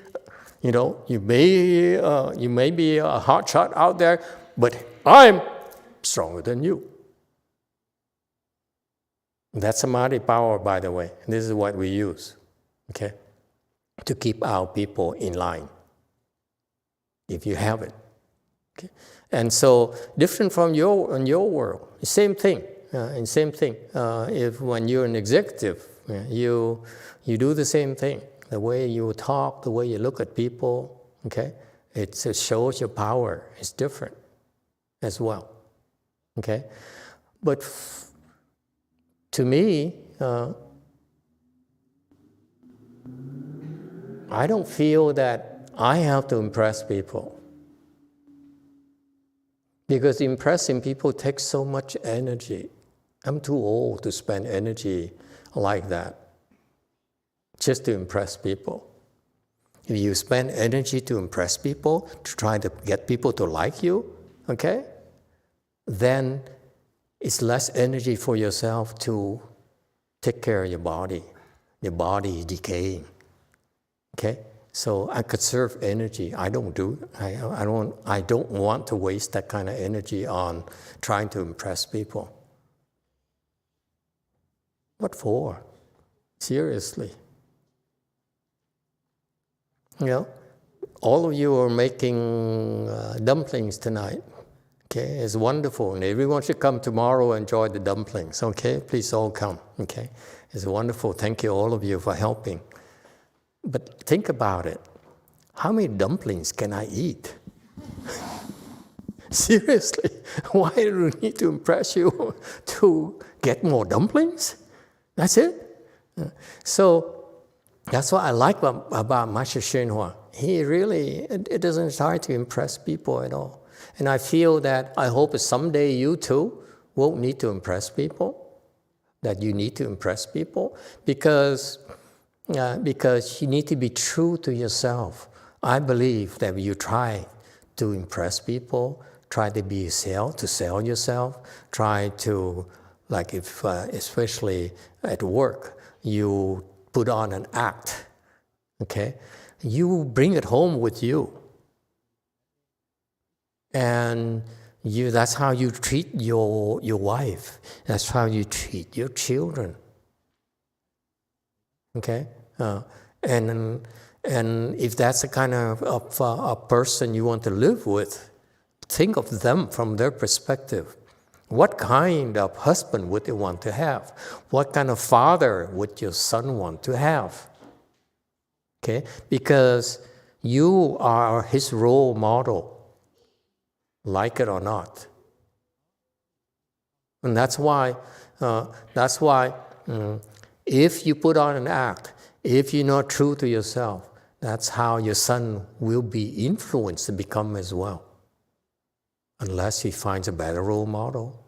you may be a hot shot out there, but I'm stronger than you. That's samadhi power, by the way. This is what we use, okay, to keep our people in line, if you have it. Okay? And so, different from your world, same thing. If when you're an executive, you do the same thing. The way you talk, the way you look at people, okay, it shows your power. It's different as well, okay. But to me, I don't feel that I have to impress people. Because impressing people takes so much energy. I'm too old to spend energy like that, just to impress people. If you spend energy to impress people, to try to get people to like you, okay, then it's less energy for yourself to take care of your body. Your body is decaying. Okay? So I conserve energy. I don't want to waste that kind of energy on trying to impress people. What for? Seriously. All of you are making dumplings tonight. Okay, it's wonderful, and everyone should come tomorrow and enjoy the dumplings. Okay, please all come. Okay, it's wonderful. Thank you, all of you, for helping. But think about it. How many dumplings can I eat? Seriously, why do we need to impress you to get more dumplings? That's it. So that's what I like about Master Shenhua. He really, it doesn't try to impress people at all. And I feel that, I hope someday you too won't need to impress people, that you need to impress people, because you need to be true to yourself. I believe that you try to impress people, try to sell yourself, try to, like if, especially at work, you put on an act, okay? You bring it home with you. And that's how you treat your wife. That's how you treat your children. Okay? And if that's the kind of a person you want to live with, think of them from their perspective. What kind of husband would they want to have? What kind of father would your son want to have? Okay? Because you are his role model, like it or not. And that's why if you put on an act, if you're not true to yourself, That's how your son will be influenced to become as well, unless he finds a better role model.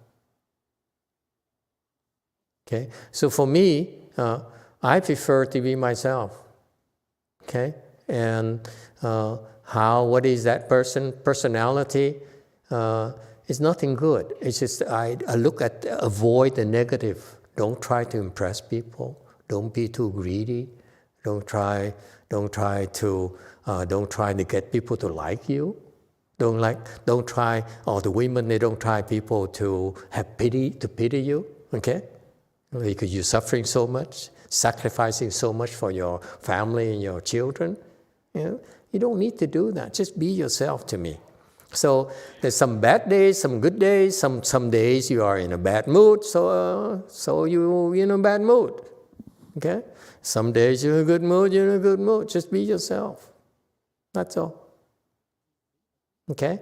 Okay, so for me, I prefer to be myself. Okay, and what is that personality? It's nothing good. It's just I avoid the negative. Don't try to impress people. Don't be too greedy. Don't try to get people to like you. Don't try, or the women, they don't try people to have pity you. Okay, because you're suffering so much, sacrificing so much for your family and your children. You don't need to do that. Just be yourself to me. So there's some bad days, some good days, some days you are in a bad mood, so you're in a bad mood. Okay? Some days you're in a good mood, you're in a good mood. Just be yourself. That's all. Okay?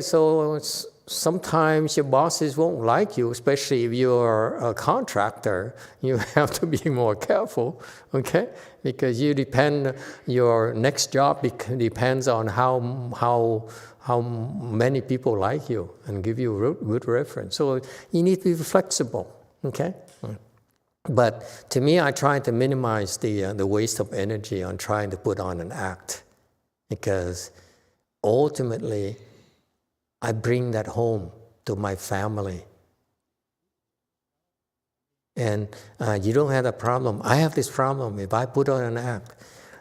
So sometimes your bosses won't like you, especially if you're a contractor. You have to be more careful, okay? Because your next job depends on how many people like you and give you a good reference. So you need to be flexible, okay? But to me, I try to minimize the waste of energy on trying to put on an act, because ultimately, I bring that home to my family. And you don't have a problem. I have this problem. If I put on an act,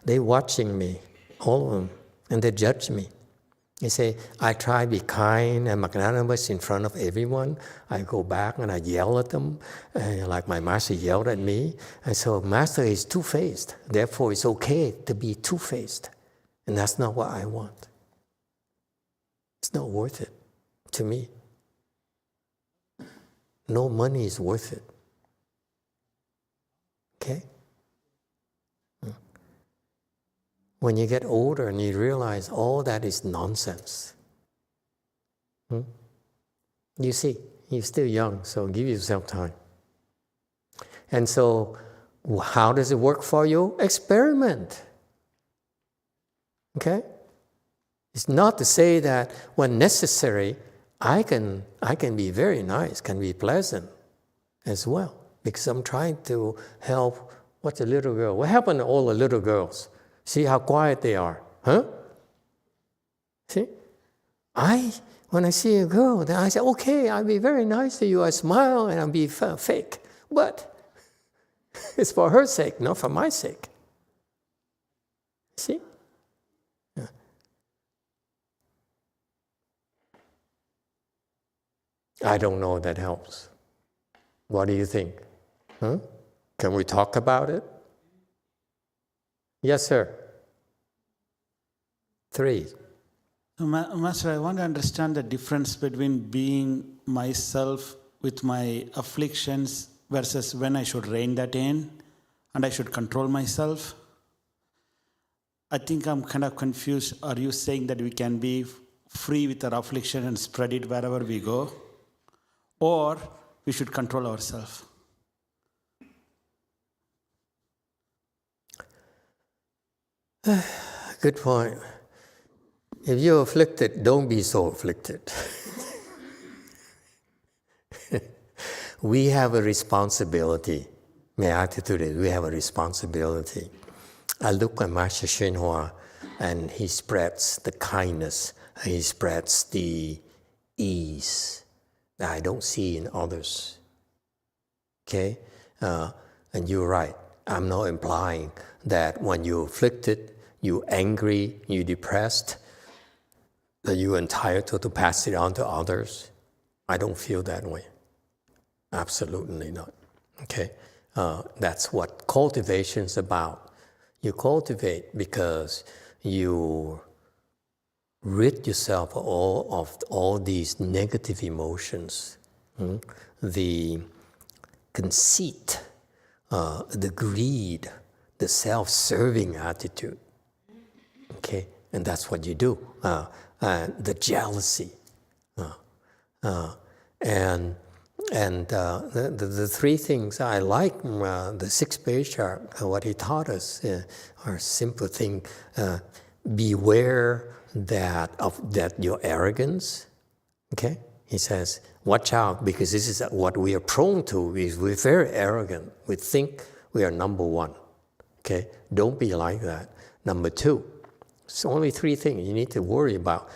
they're watching me, all of them, and they judge me. They say, I try to be kind and magnanimous in front of everyone. I go back and I yell at them, like my master yelled at me. And so master is two-faced. Therefore, it's okay to be two-faced. And that's not what I want. It's not worth it to me. No money is worth it. Okay? When you get older and you realize all that is nonsense. You see, you're still young, so give yourself time. And so, how does it work for you? Experiment. Okay? It's not to say that when necessary, I can be very nice, can be pleasant as well, because I'm trying to help. What's a little girl? What happened to all the little girls? See how quiet they are, huh? See? When I see a girl, then I say, okay, I'll be very nice to you. I smile and I'll be fake. But it's for her sake, not for my sake. See? Yeah. I don't know if that helps. What do you think? Huh? Can we talk about it? Yes, sir. 3. Master, I want to understand the difference between being myself with my afflictions versus when I should rein that in and I should control myself. I think I'm kind of confused. Are you saying that we can be free with our affliction and spread it wherever we go? Or we should control ourselves? Good point. If you're afflicted, don't be so afflicted. We have a responsibility. My attitude is we have a responsibility. I look at Master YongHua, and he spreads the kindness, he spreads the ease that I don't see in others. Okay? And you're right. I'm not implying that when you're afflicted, you're angry, you're depressed, that you're entitled to pass it on to others. I don't feel that way. Absolutely not. Okay? That's what cultivation is about. You cultivate because you rid yourself of all these negative emotions. The conceit, the greed, the self-serving attitude. Okay? And that's what you do. And the jealousy. And the three things I like, the sixth patriarch, what he taught us are simple things. Beware that your arrogance, okay? He says, watch out, because this is what we are prone to. We're very arrogant. We think we are number one, okay? Don't be like that. Number two, it's only three things you need to worry about.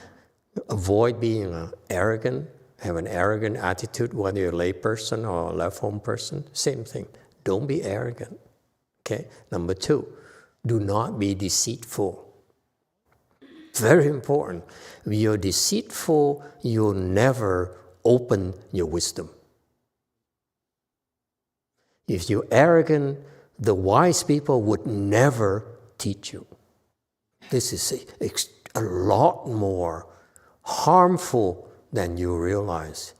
Avoid being arrogant, have an arrogant attitude, whether you're a lay person or a left-home person, same thing. Don't be arrogant, okay? Number two, do not be deceitful. Very important. If you're deceitful, you'll never open your wisdom. If you're arrogant, the wise people would never teach you. This is a lot more harmful than you realize.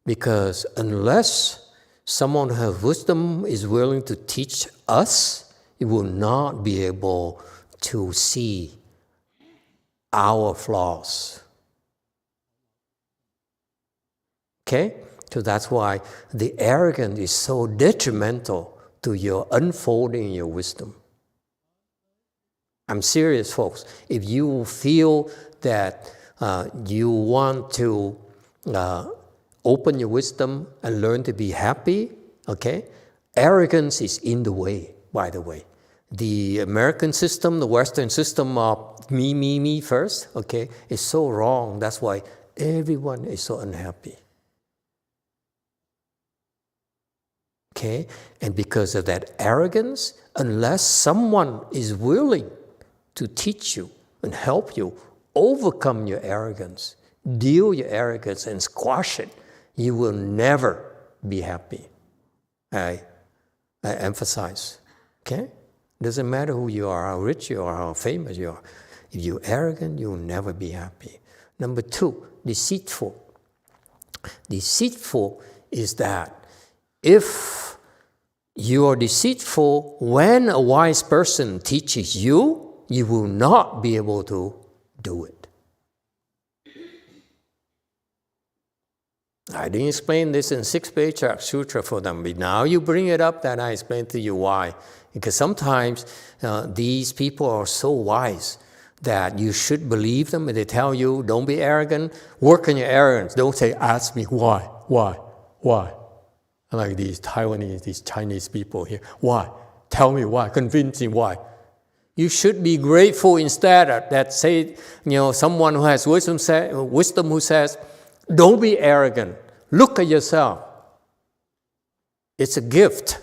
Because unless someone who has wisdom is willing to teach us, you will not be able to see our flaws. Okay? So that's why the arrogance is so detrimental to your unfolding your wisdom. I'm serious, folks. If you feel that you want to open your wisdom and learn to be happy, okay? Arrogance is in the way, by the way. The American system, the Western system of me first, okay, is so wrong. That's why everyone is so unhappy. Okay? And because of that arrogance, unless someone is willing to teach you and help you overcome your arrogance, deal your arrogance and squash it, you will never be happy. I emphasize, okay? Doesn't matter who you are, how rich you are, how famous you are. If you're arrogant, you'll never be happy. Number two, deceitful. Deceitful is that if you are deceitful, when a wise person teaches you, you will not be able to do it. I didn't explain this in 6th Patriarch Sutra for them, but now you bring it up, then I explain to you why. Because sometimes these people are so wise that you should believe them, and they tell you, don't be arrogant, work on your arrogance. Don't say, ask me why. Like these Taiwanese, these Chinese people here. Why? Tell me why. Convince me why. You should be grateful instead of that. Say, someone who has wisdom who says, don't be arrogant. Look at yourself. It's a gift.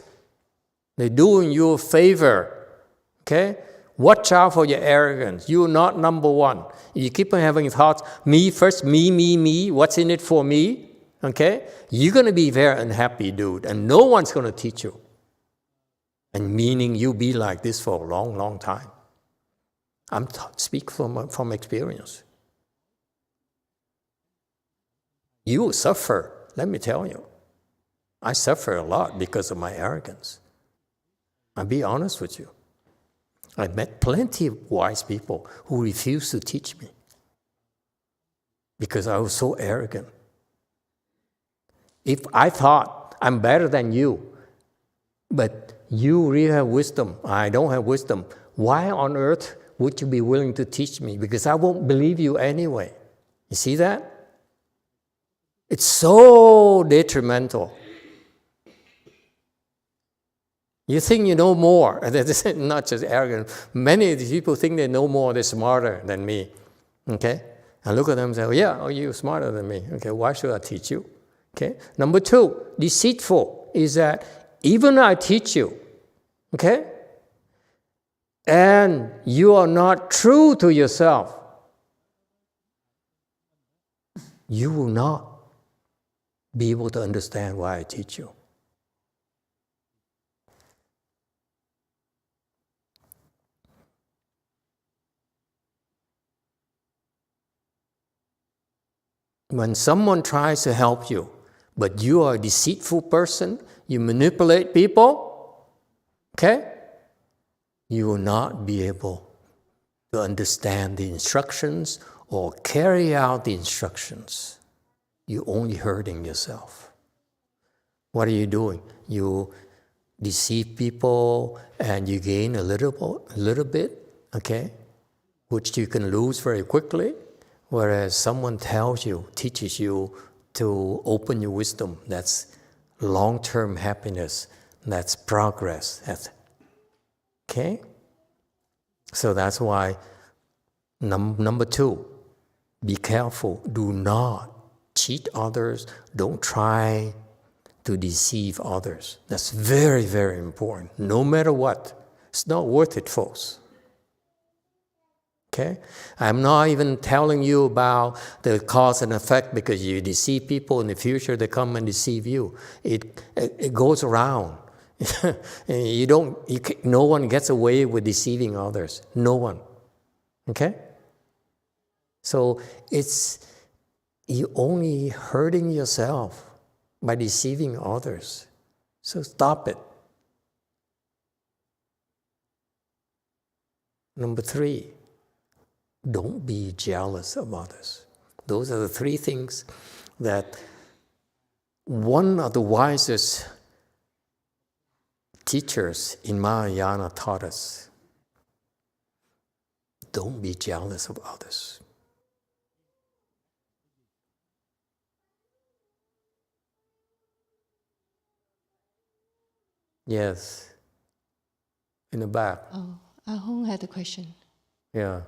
They're doing you a favor. Okay? Watch out for your arrogance. You're not number one. If you keep on having thoughts, me first, me, what's in it for me? Okay? You're going to be very unhappy, dude, and no one's going to teach you. And meaning you be like this for a long, long time. I'm speak from experience. You will suffer, let me tell you. I suffer a lot because of my arrogance. I'll be honest with you. I met plenty of wise people who refused to teach me because I was so arrogant. If I thought I'm better than you, but you really have wisdom, I don't have wisdom, why on earth would you be willing to teach me? Because I won't believe you anyway. You see that? It's so detrimental. You think you know more. Not just arrogant. Many of these people think they know more, they're smarter than me. Okay? I look at them and say, you're smarter than me. Okay, why should I teach you? Okay? Number two, deceitful is that even I teach you, okay? And you are not true to yourself, you will not be able to understand why I teach you. When someone tries to help you, but you are a deceitful person, you manipulate people, okay? You will not be able to understand the instructions or carry out the instructions. You're only hurting yourself. What are you doing? You deceive people and you gain a little bit, okay, which you can lose very quickly, whereas someone teaches you to open your wisdom. That's long-term happiness. That's progress. Okay? So that's why number 2, be careful. Do not cheat others. Don't try to deceive others. That's very, very important. No matter what. It's not worth it, folks. Okay? I'm not even telling you about the cause and effect, because you deceive people in the future, they come and deceive you. It goes around. No one gets away with deceiving others. No one. Okay? So you're only hurting yourself by deceiving others. So stop it. Number 3, don't be jealous of others. Those are the 3 things that one of the wisest teachers in Mahayana taught us. Don't be jealous of others. Yes. In the back. Oh, Ahong had a question. Yeah.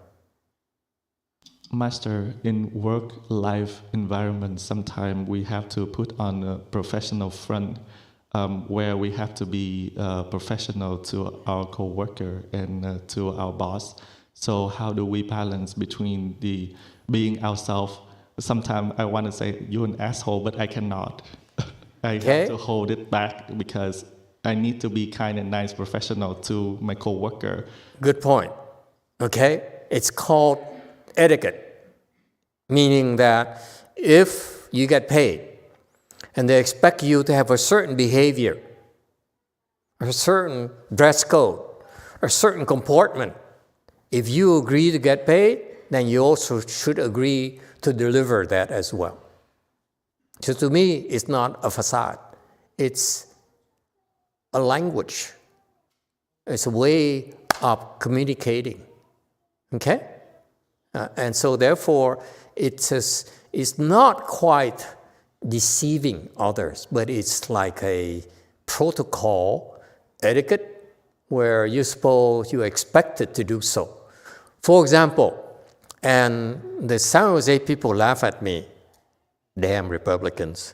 Master, in work-life environment, sometimes we have to put on a professional front where we have to be professional to our co-worker and to our boss. So how do we balance between the being ourselves? Sometimes I want to say, you're an asshole, but I cannot. I have to hold it back because I need to be kind and nice professional to my co-worker. Good point. Okay? It's called etiquette, meaning that if you get paid and they expect you to have a certain behavior, a certain dress code, a certain comportment, if you agree to get paid, then you also should agree to deliver that as well. So to me, it's not a facade. It's a language. It's a way of communicating. Okay? And so therefore, it's not quite deceiving others, but it's like a protocol, etiquette, where you're expected to do so. For example, and the San Jose people laugh at me, damn Republicans.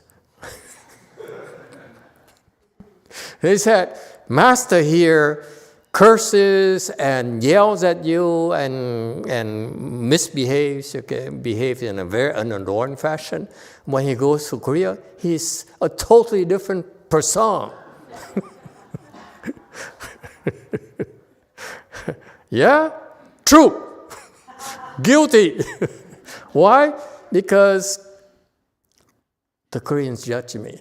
They said, Master here curses and yells at you and misbehaves, behaves in a very unadorned fashion. When he goes to Korea, he's a totally different person. Yeah? True. Guilty. Why? Because the Koreans judge me.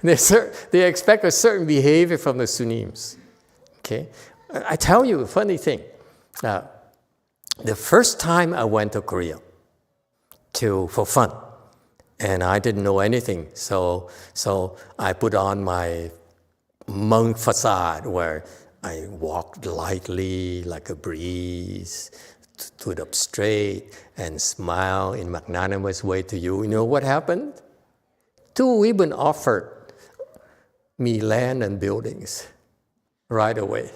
They expect a certain behavior from the Sunnims. Okay? I tell you a funny thing. The first time I went to Korea for fun, and I didn't know anything, so I put on my monk facade where I walked lightly like a breeze, stood up straight, and smiled in magnanimous way to you. You know what happened? 2 women offered me land and buildings right away.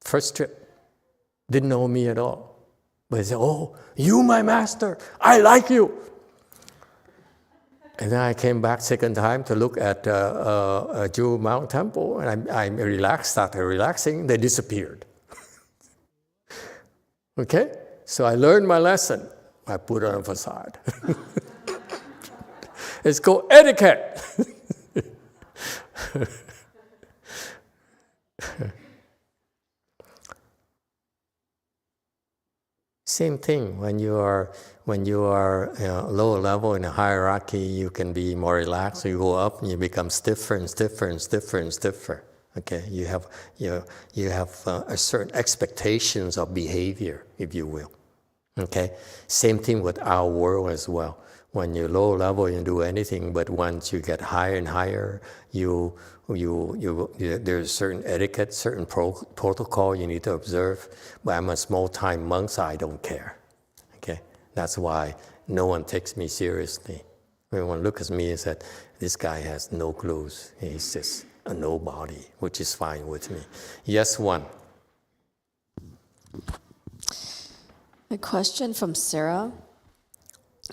First trip, didn't know me at all. But they said, oh, you my master, I like you. And then I came back second time to look at a Jewel Mount Temple, and I started relaxing, they disappeared. Okay? So I learned my lesson. I put on a facade. It's called etiquette. Same thing when you are lower level in a hierarchy, you can be more relaxed. You go up and you become stiffer and stiffer and stiffer and stiffer. Okay, you have a certain expectations of behavior, if you will. Okay? Same thing with our world as well. When you're low level, you do anything, but once you get higher and higher, there's certain etiquette, certain protocol you need to observe. But I'm a small-time monk, so I don't care. Okay? That's why no one takes me seriously. Everyone looks at me and said, this guy has no clues. He's just a nobody, which is fine with me. Yes, one. A question from Sarah.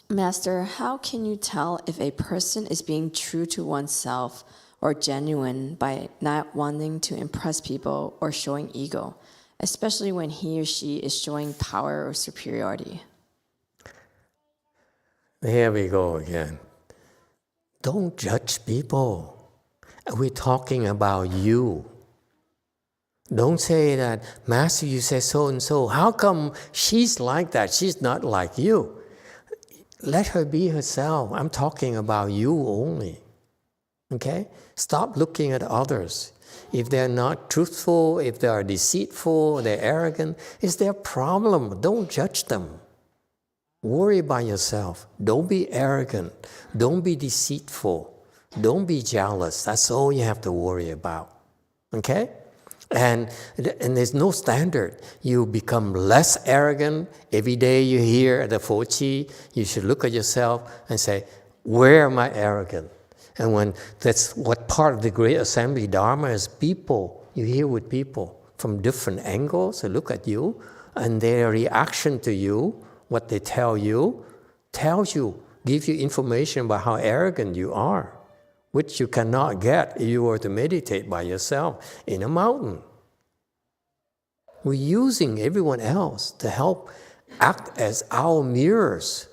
Master, how can you tell if a person is being true to oneself or genuine by not wanting to impress people or showing ego, especially when he or she is showing power or superiority? Here we go again. Don't judge people. We're talking about you. Don't say that, Master, you say so and so. How come she's like that? She's not like you. Let her be herself. I'm talking about you only. Okay? Stop looking at others. If they're not truthful, if they are deceitful, they're arrogant, it's their problem. Don't judge them. Worry about yourself. Don't be arrogant. Don't be deceitful. Don't be jealous. That's all you have to worry about. Okay? And there's no standard. You become less arrogant. Every day you hear the Fochi, you should look at yourself and say, where am I arrogant? And when that's what part of the Great Assembly Dharma is people. You hear with people from different angles. They look at you and their reaction to you, what they tell you, tells you, gives you information about how arrogant you are, which you cannot get if you were to meditate by yourself in a mountain. We're using everyone else to help act as our mirrors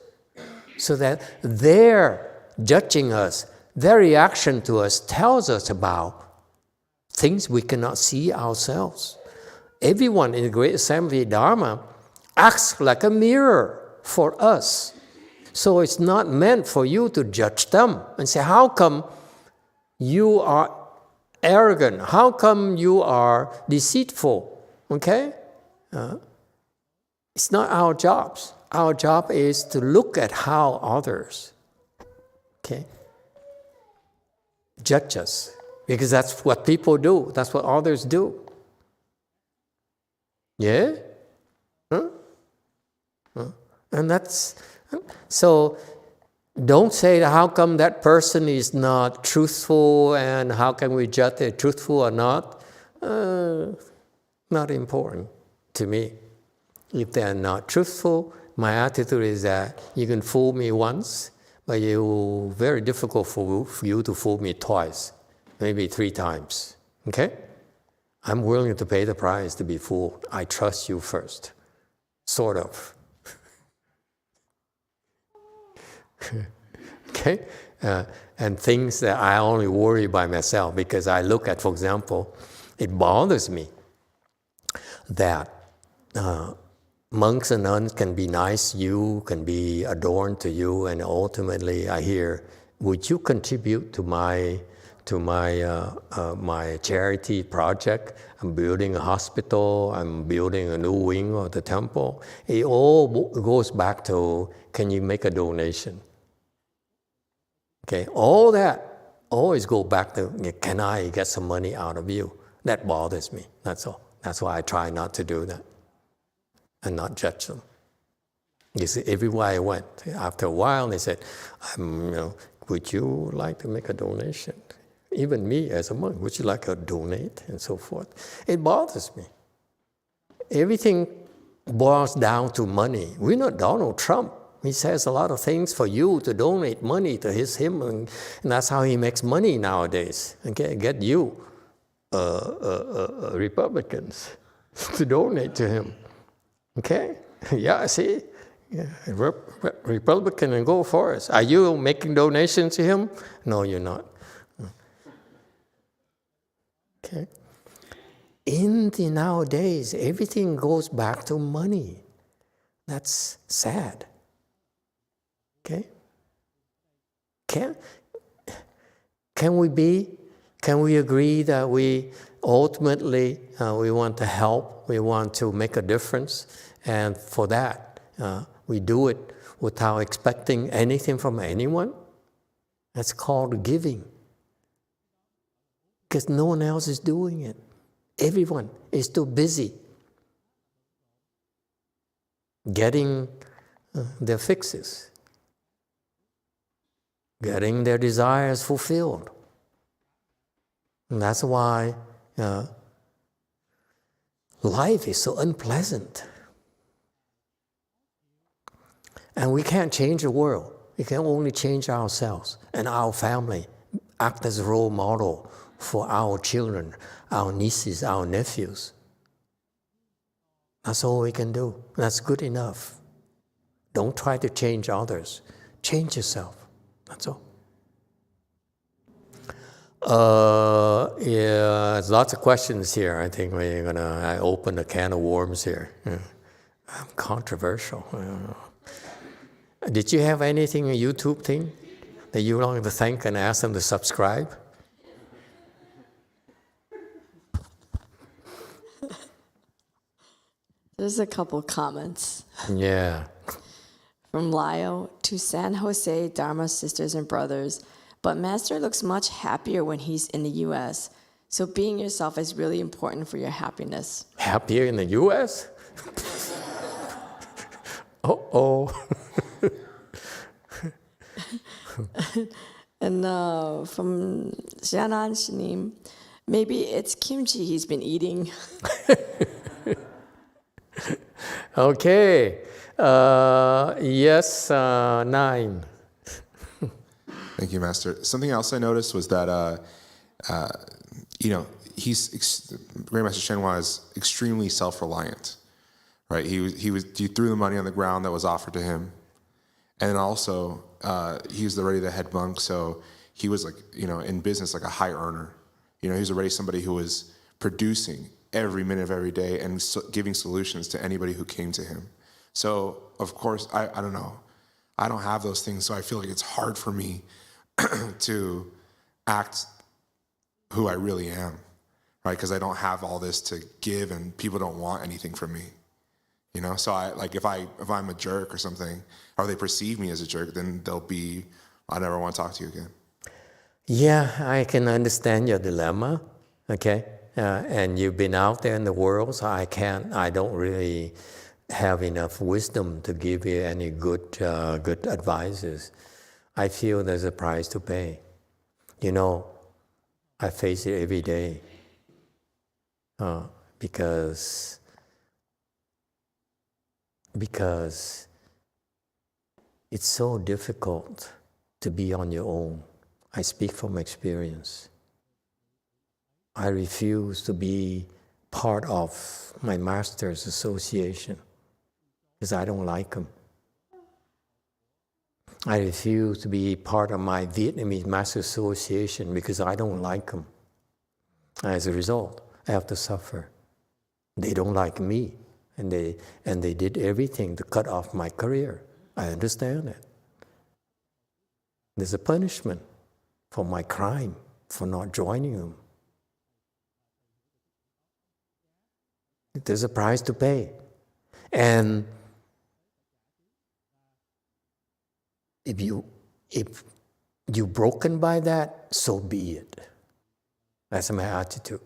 so that their judging us, their reaction to us tells us about things we cannot see ourselves. Everyone in the Great Assembly Dharma acts like a mirror for us. So it's not meant for you to judge them and say, how come you are arrogant? How come you are deceitful? Okay? It's not our jobs. Our job is to look at how others, okay, judge us. Because that's what people do. That's what others do. Yeah? Huh? And that's... So don't say, how come that person is not truthful and how can we judge they're truthful or not? Not important to me. If they're not truthful, my attitude is that you can fool me once, but it's very difficult for you to fool me twice, maybe 3 times. Okay? I'm willing to pay the price to be fooled. I trust you first. Sort of. Okay? And things that I only worry by myself because I look at, for example, it bothers me that monks and nuns can be nice to you, can be adorned to you, and ultimately I hear, would you contribute to my charity project? I'm building a hospital, I'm building a new wing of the temple. It all goes back to, can you make a donation? Okay, all that always go back to, can I get some money out of you? That bothers me, that's all. That's why I try not to do that and not judge them. You see, everywhere I went, after a while, they said, would you like to make a donation? Even me as a monk, would you like to donate? And so forth. It bothers me. Everything boils down to money. We're not Donald Trump. He says a lot of things for you to donate money to him, and that's how he makes money nowadays. Okay, get you Republicans to donate to him. Okay? Yeah, see? Yeah. Republican and go for it. Are you making donations to him? No, you're not. Okay? In the nowadays, everything goes back to money. That's sad. Okay? Can we agree that we ultimately we want to help, we want to make a difference, and for that we do it without expecting anything from anyone. That's called giving. Because no one else is doing it. Everyone is too busy getting their fixes, getting their desires fulfilled. And that's why life is so unpleasant. And we can't change the world. We can only change ourselves and our family, act as a role model for our children, our nieces, our nephews. That's all we can do. That's good enough. Don't try to change others. Change yourself. That's all. Yeah, there's lots of questions here. I think we're gonna open a can of worms here. Yeah. Controversial. Did you have anything, a YouTube thing, that you wanted to thank and ask them to subscribe? There's a couple comments. Yeah. From Lyle, to San Jose Dharma sisters and brothers, but Master looks much happier when he's in the U.S., so being yourself is really important for your happiness. Happier in the U.S.? Uh-oh. And from Xianan Shanim, maybe it's kimchi he's been eating. Okay. Yes, 9. Thank you, Master. Something else I noticed was that, Grand Master Shenhua is extremely self-reliant, right? He threw the money on the ground that was offered to him, and also he was already the head monk, so he was in business like a high earner. He was already somebody who was producing every minute of every day and giving solutions to anybody who came to him. So of course, I don't know, I don't have those things, so I feel like it's hard for me to act who I really am, right? Because I don't have all this to give, and people don't want anything from me, So if I'm a jerk or something, or they perceive me as a jerk, then I never want to talk to you again. Yeah, I can understand your dilemma. Okay, and you've been out there in the world, so I don't really have enough wisdom to give you any good advices. I feel there's a price to pay. I face it every day because it's so difficult to be on your own. I speak from experience. I refuse to be part of my master's association because I don't like them. I refuse to be part of my Vietnamese Master Association because I don't like them. As a result, I have to suffer. They don't like me, and they did everything to cut off my career. I understand it. There's a punishment for my crime for not joining them. There's a price to pay. And if you're broken by that, so be it. That's my attitude.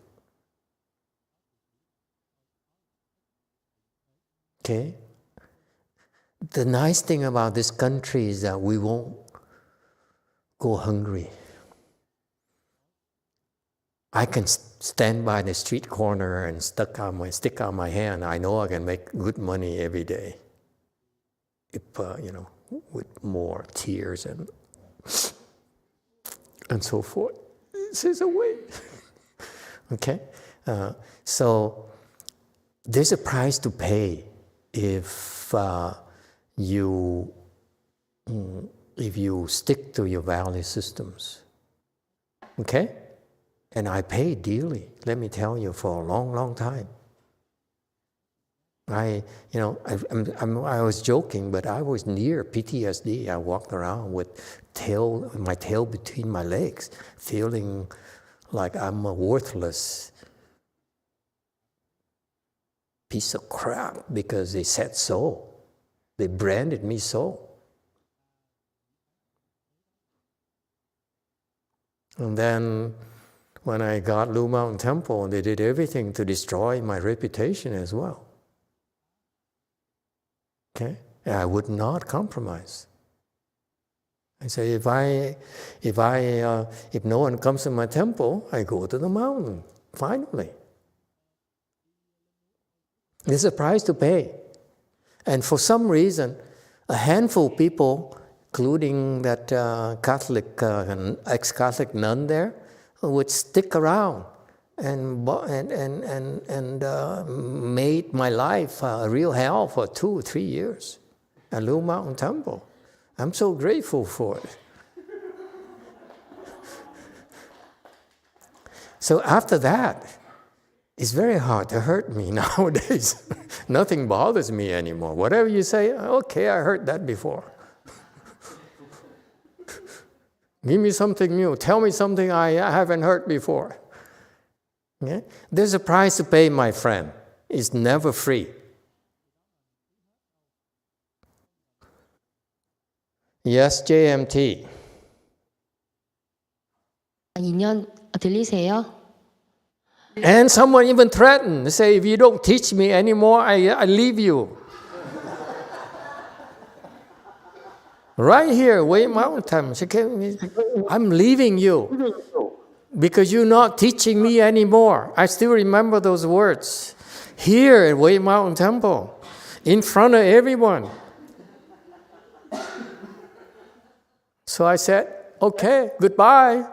Okay? The nice thing about this country is that we won't go hungry. I can stand by the street corner and stick out my hand. I know I can make good money every day. If, with more tears and so forth. This is a way. Okay? So there's a price to pay if you stick to your value systems. Okay? And I paid dearly, let me tell you, for a long, long time. I was joking, but I was near PTSD. I walked around with my tail between my legs, feeling like I'm a worthless piece of crap because they said so. They branded me so. And then when I got Lu Mountain Temple, they did everything to destroy my reputation as well. Okay? And I would not compromise. I say, if no one comes to my temple, I go to the mountain, finally. There's a price to pay. And for some reason, a handful of people, including that Catholic, ex-Catholic nun there, would stick around and made my life a real hell for 2 or 3 years at Lu Mountain Temple. I'm so grateful for it. So after that, it's very hard to hurt me nowadays. Nothing bothers me anymore. Whatever you say, okay, I heard that before. Give me something new. Tell me something I haven't heard before. Okay? There's a price to pay, my friend. It's never free. Yes, JMT. 2년 들리세요? And someone even threatened to say, if you don't teach me anymore, I leave you. Right here, Way Mountain, I'm leaving you because you're not teaching me anymore. I still remember those words. Here at Way Mountain Temple, in front of everyone. So I said, okay, goodbye.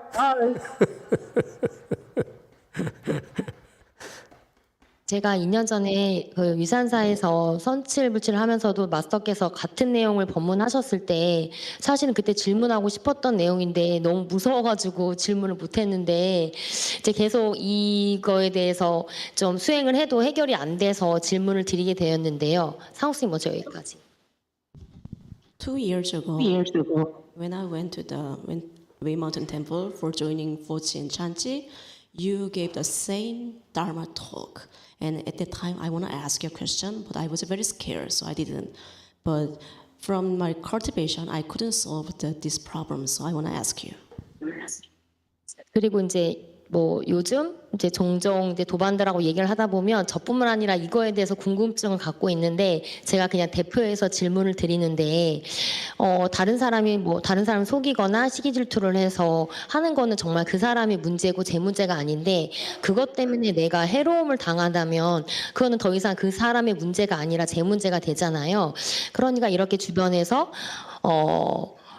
제가 2년 전에 그 위산사에서 선칠불칠을 하면서도 마스터께서 같은 내용을 법문하셨을 때 사실은 그때 질문하고 싶었던 내용인데 너무 무서워가지고 질문을 못했는데 이제 계속 이거에 대해서 좀 수행을 해도 해결이 안 돼서 질문을 드리게 되었는데요. 상욱스님 먼저 여기까지. 2 years ago, when I went to the Way Mountain Temple for joining Fochi and Chanchi, you gave the same Dharma talk. And at that time, I want to ask you a question, but I was very scared, so I didn't. But from my cultivation, I couldn't solve this problem, so I want to ask you. 그리고 이제 뭐 요즘 이제 종종 이제 도반들하고 얘기를 하다 보면 저뿐만 아니라 이거에 대해서 궁금증을 갖고 있는데 제가 그냥 대표해서 질문을 드리는데 다른 사람이 뭐 다른 사람 속이거나 시기 질투를 해서 하는 거는 정말 그 사람이 문제고 제 문제가 아닌데 그것 때문에 내가 해로움을 당한다면 그거는 더 이상 그 사람의 문제가 아니라 제 문제가 되잖아요. 그러니까 이렇게 주변에서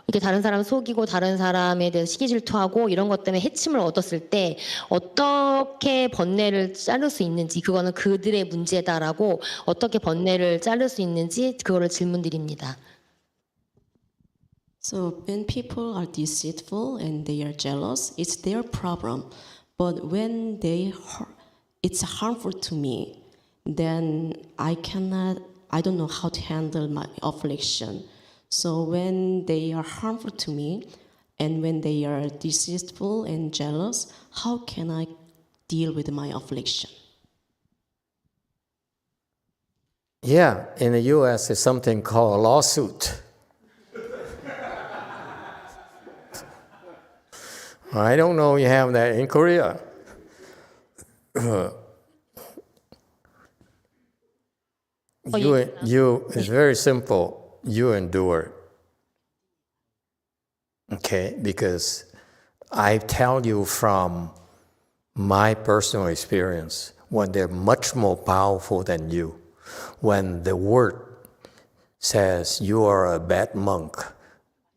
이렇게 다른 사람 속이고 다른 사람에 대해서 시기 질투하고 이런 것 때문에 해침을 얻었을 때 어떻게 번뇌를 자를 수 있는지 그거는 그들의 문제다라고 어떻게 번뇌를 자를 수 있는지 그거를 질문드립니다. So when people are deceitful and they are jealous, it's their problem. But when it's harmful to me, then I don't know how to handle my affliction. So when they are harmful to me, and when they are deceitful and jealous, how can I deal with my affliction? Yeah, in the U.S. there's something called a lawsuit. I don't know if you have that in Korea. It's very simple. You endure. Okay, because I tell you from my personal experience, when they're much more powerful than you, when the word says you are a bad monk,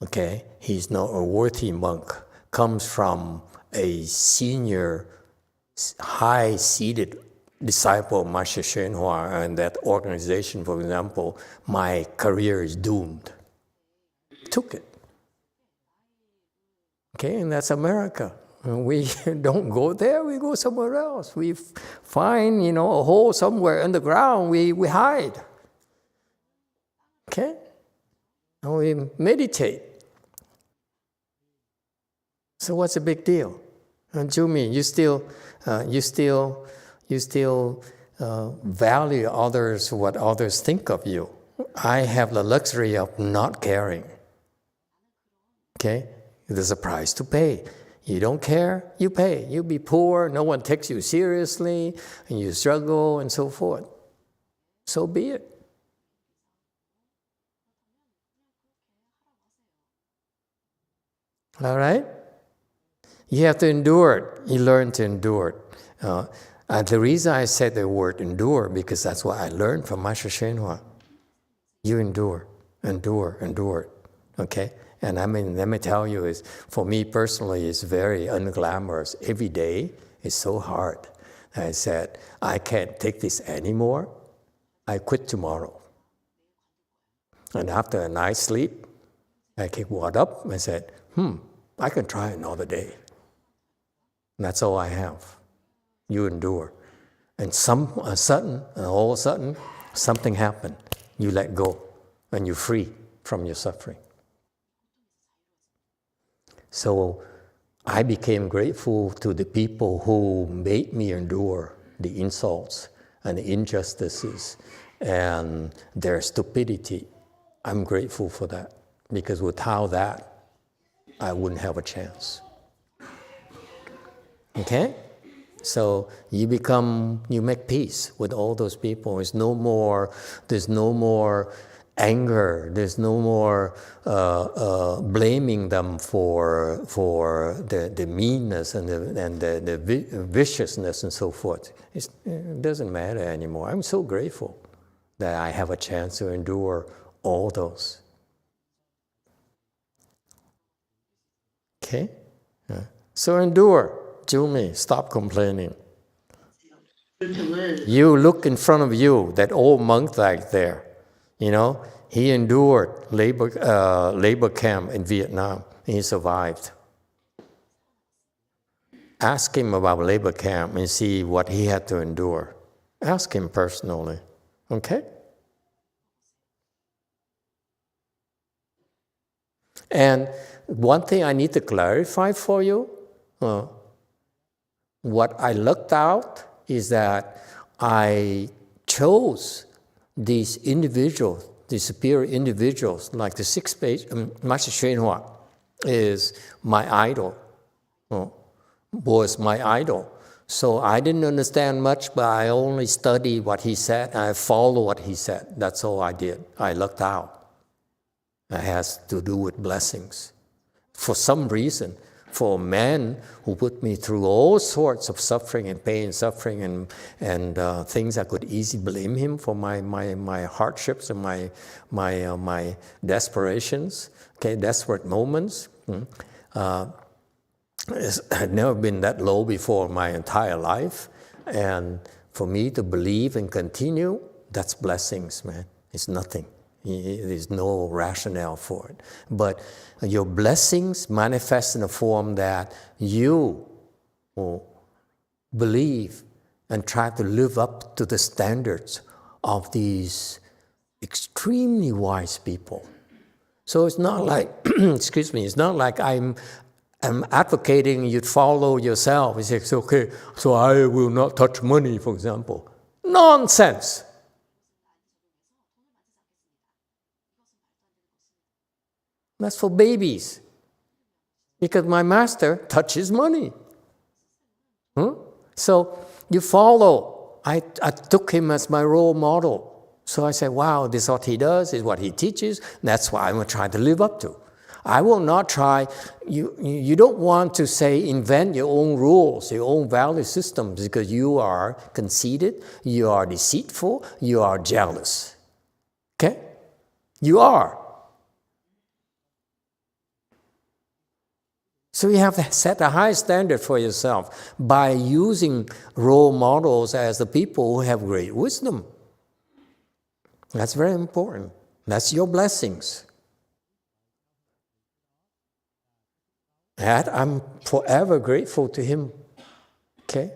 okay, he's not a worthy monk, comes from a senior, high-seated disciple of Master YongHua and that organization, for example, my career is doomed. Took it. Okay, and that's America. And we don't go there, we go somewhere else. We find, a hole somewhere in the ground, we hide. Okay? And we meditate. So what's the big deal? And Jumi, you still value others, what others think of you. I have the luxury of not caring. Okay? There's a price to pay. You don't care, you pay. You be poor, no one takes you seriously, and you struggle and so forth. So be it. All right? You have to endure it. You learn to endure it. And the reason I said the word endure, because that's what I learned from Master YongHua. You endure, endure, endure. Okay? And I mean, let me tell you, is for me personally, it's very unglamorous. Every day is so hard. I said, I can't take this anymore. I quit tomorrow. And after a night's sleep, I got up and said, I can try another day. And that's all I have. You endure. And all of a sudden, something happened. You let go, and you're free from your suffering. So I became grateful to the people who made me endure the insults and the injustices and their stupidity. I'm grateful for that, because without that, I wouldn't have a chance. Okay? So you make peace with all those people. There's no more anger. There's no more blaming them for the meanness and the viciousness and so forth. It doesn't matter anymore. I'm so grateful that I have a chance to endure all those. Okay? So endure. Jumi, stop complaining. You look in front of you, that old monk right there. You know, he endured labor camp in Vietnam. And he survived. Ask him about labor camp and see what he had to endure. Ask him personally. Okay? And one thing I need to clarify for you, what I looked out is that I chose these individuals, these superior individuals, like the sixth page, Master YongHua is my idol, was my idol. So I didn't understand much, but I only studied what he said, and I followed what he said. That's all I did. I looked out. It has to do with blessings. For some reason, for a man who put me through all sorts of suffering and pain, suffering and things I could easily blame him for my hardships and my desperations, desperate moments. I'd never been that low before in my entire life. And for me to believe and continue, that's blessings, man. It's nothing. There's no rationale for it. But your blessings manifest in a form that you believe and try to live up to the standards of these extremely wise people. So it's not like, excuse me, it's not like I'm advocating you follow yourself. You say, it's okay, so I will not touch money, for example. Nonsense. That's for babies. Because my master touches money. So you follow. I took him as my role model. So I said, wow, this is what he does, is what he teaches. That's what I'm going to try to live up to. I will not try, you don't want to say invent your own rules, your own value systems, because you are conceited, you are deceitful, you are jealous. Okay? You are. So you have to set a high standard for yourself by using role models as the people who have great wisdom. That's very important. That's your blessings. And I'm forever grateful to him. Okay?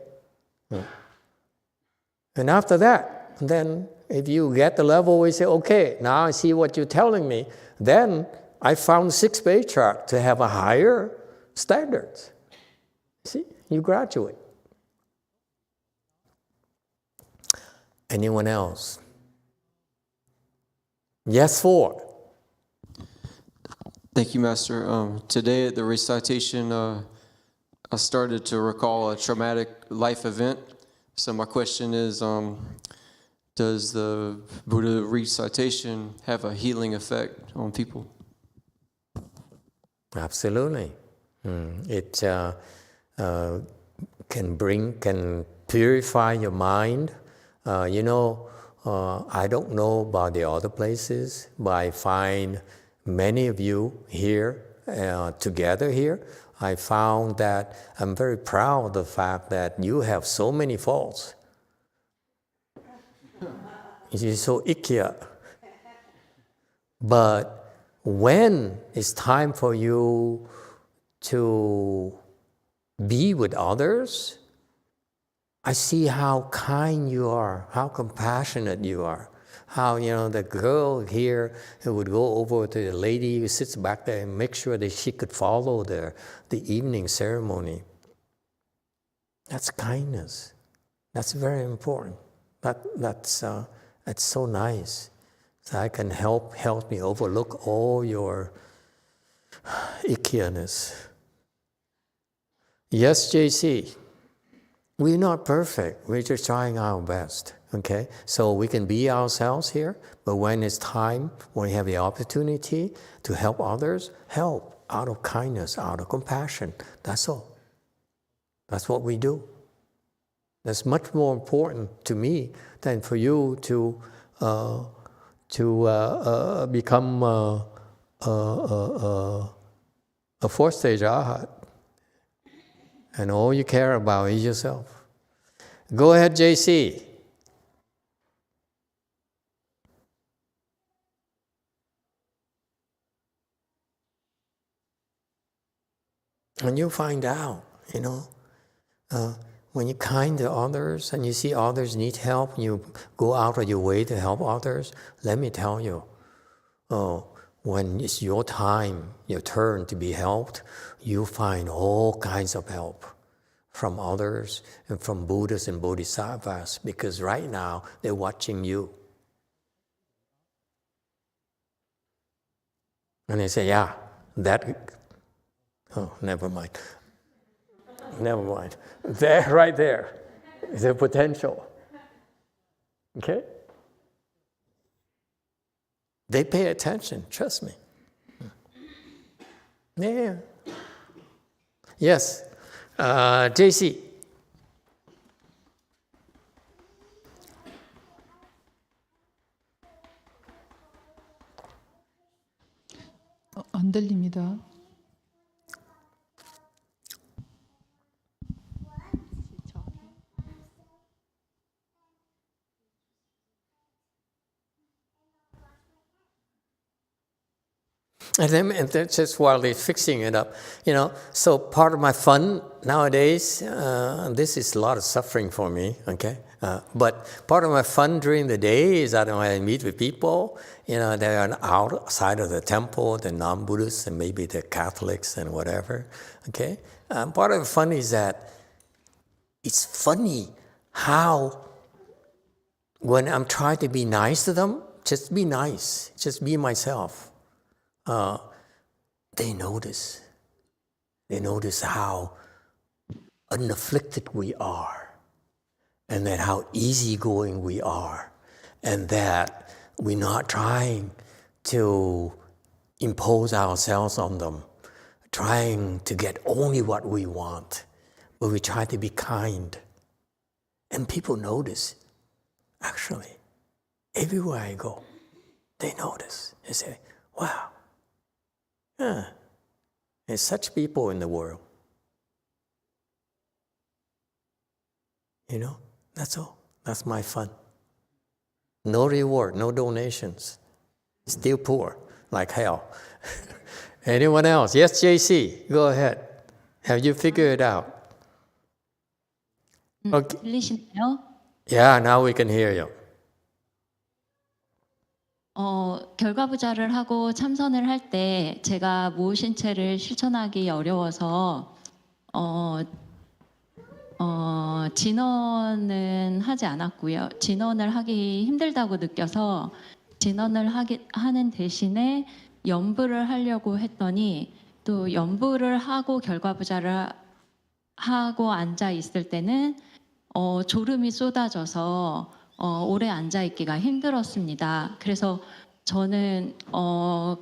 And after that, then if you get the level where you say, okay, now I see what you're telling me, then I found 6-page chart to have a higher standards. See, you graduate. Anyone else? Yes, 4. Thank you, Master. Today at the recitation, I started to recall a traumatic life event. So my question is, does the Buddha recitation have a healing effect on people? Absolutely. It can purify your mind. I don't know about the other places, but I find many of you here, together here, I found that I'm very proud of the fact that you have so many faults. You're so icky. But when it's time for you to be with others, I see how kind you are, how compassionate you are. How, the girl here who would go over to the lady who sits back there and make sure that she could follow the evening ceremony. That's kindness. That's very important. That's so nice. So I can help me overlook all your ickiness. Yes, JC. We're not perfect. We're just trying our best. Okay? So we can be ourselves here, but when it's time, when we have the opportunity to help others, help out of kindness, out of compassion. That's all. That's what we do. That's much more important to me than for you to become a fourth-stage arhat. And all you care about is yourself. Go ahead, JC. And you find out, when you're kind to others and you see others need help and you go out of your way to help others, let me tell you, when it's your time, your turn to be helped, you find all kinds of help from others and from Buddhas and Bodhisattvas, because right now they're watching you. And they say, never mind. Never mind. There, right there, is a potential. Okay? They pay attention, trust me. Yeah. Yes. JC. 안 들립니다. And then just while they're fixing it up, so part of my fun nowadays, this is a lot of suffering for me, okay? But part of my fun during the day is that when I meet with people, they are outside of the temple, the non-Buddhists and maybe the Catholics and whatever, okay? Part of the fun is that it's funny how when I'm trying to be nice to them, just be nice, just be myself. They notice. They notice how unafflicted we are, and that how easygoing we are, and that we're not trying to impose ourselves on them, trying to get only what we want, but we try to be kind. And people notice, actually. Everywhere I go, they notice. They say, wow. There's such people in the world. That's all. That's my fun. No reward, no donations. Still poor, like hell. Anyone else? Yes, JC, go ahead. Have you figured it out? Okay. 들리시나요? Yeah, now we can hear you. 결과부자를 하고 참선을 할 때 제가 무오신체를 실천하기 어려워서 진언은 하지 않았고요. 진언을 하기 힘들다고 느껴서 진언을 하는 대신에 연부를 하려고 했더니 또 연부를 하고 결과부자를 하고 앉아 있을 때는 졸음이 쏟아져서 오래 앉아 있기가 힘들었습니다. 그래서 저는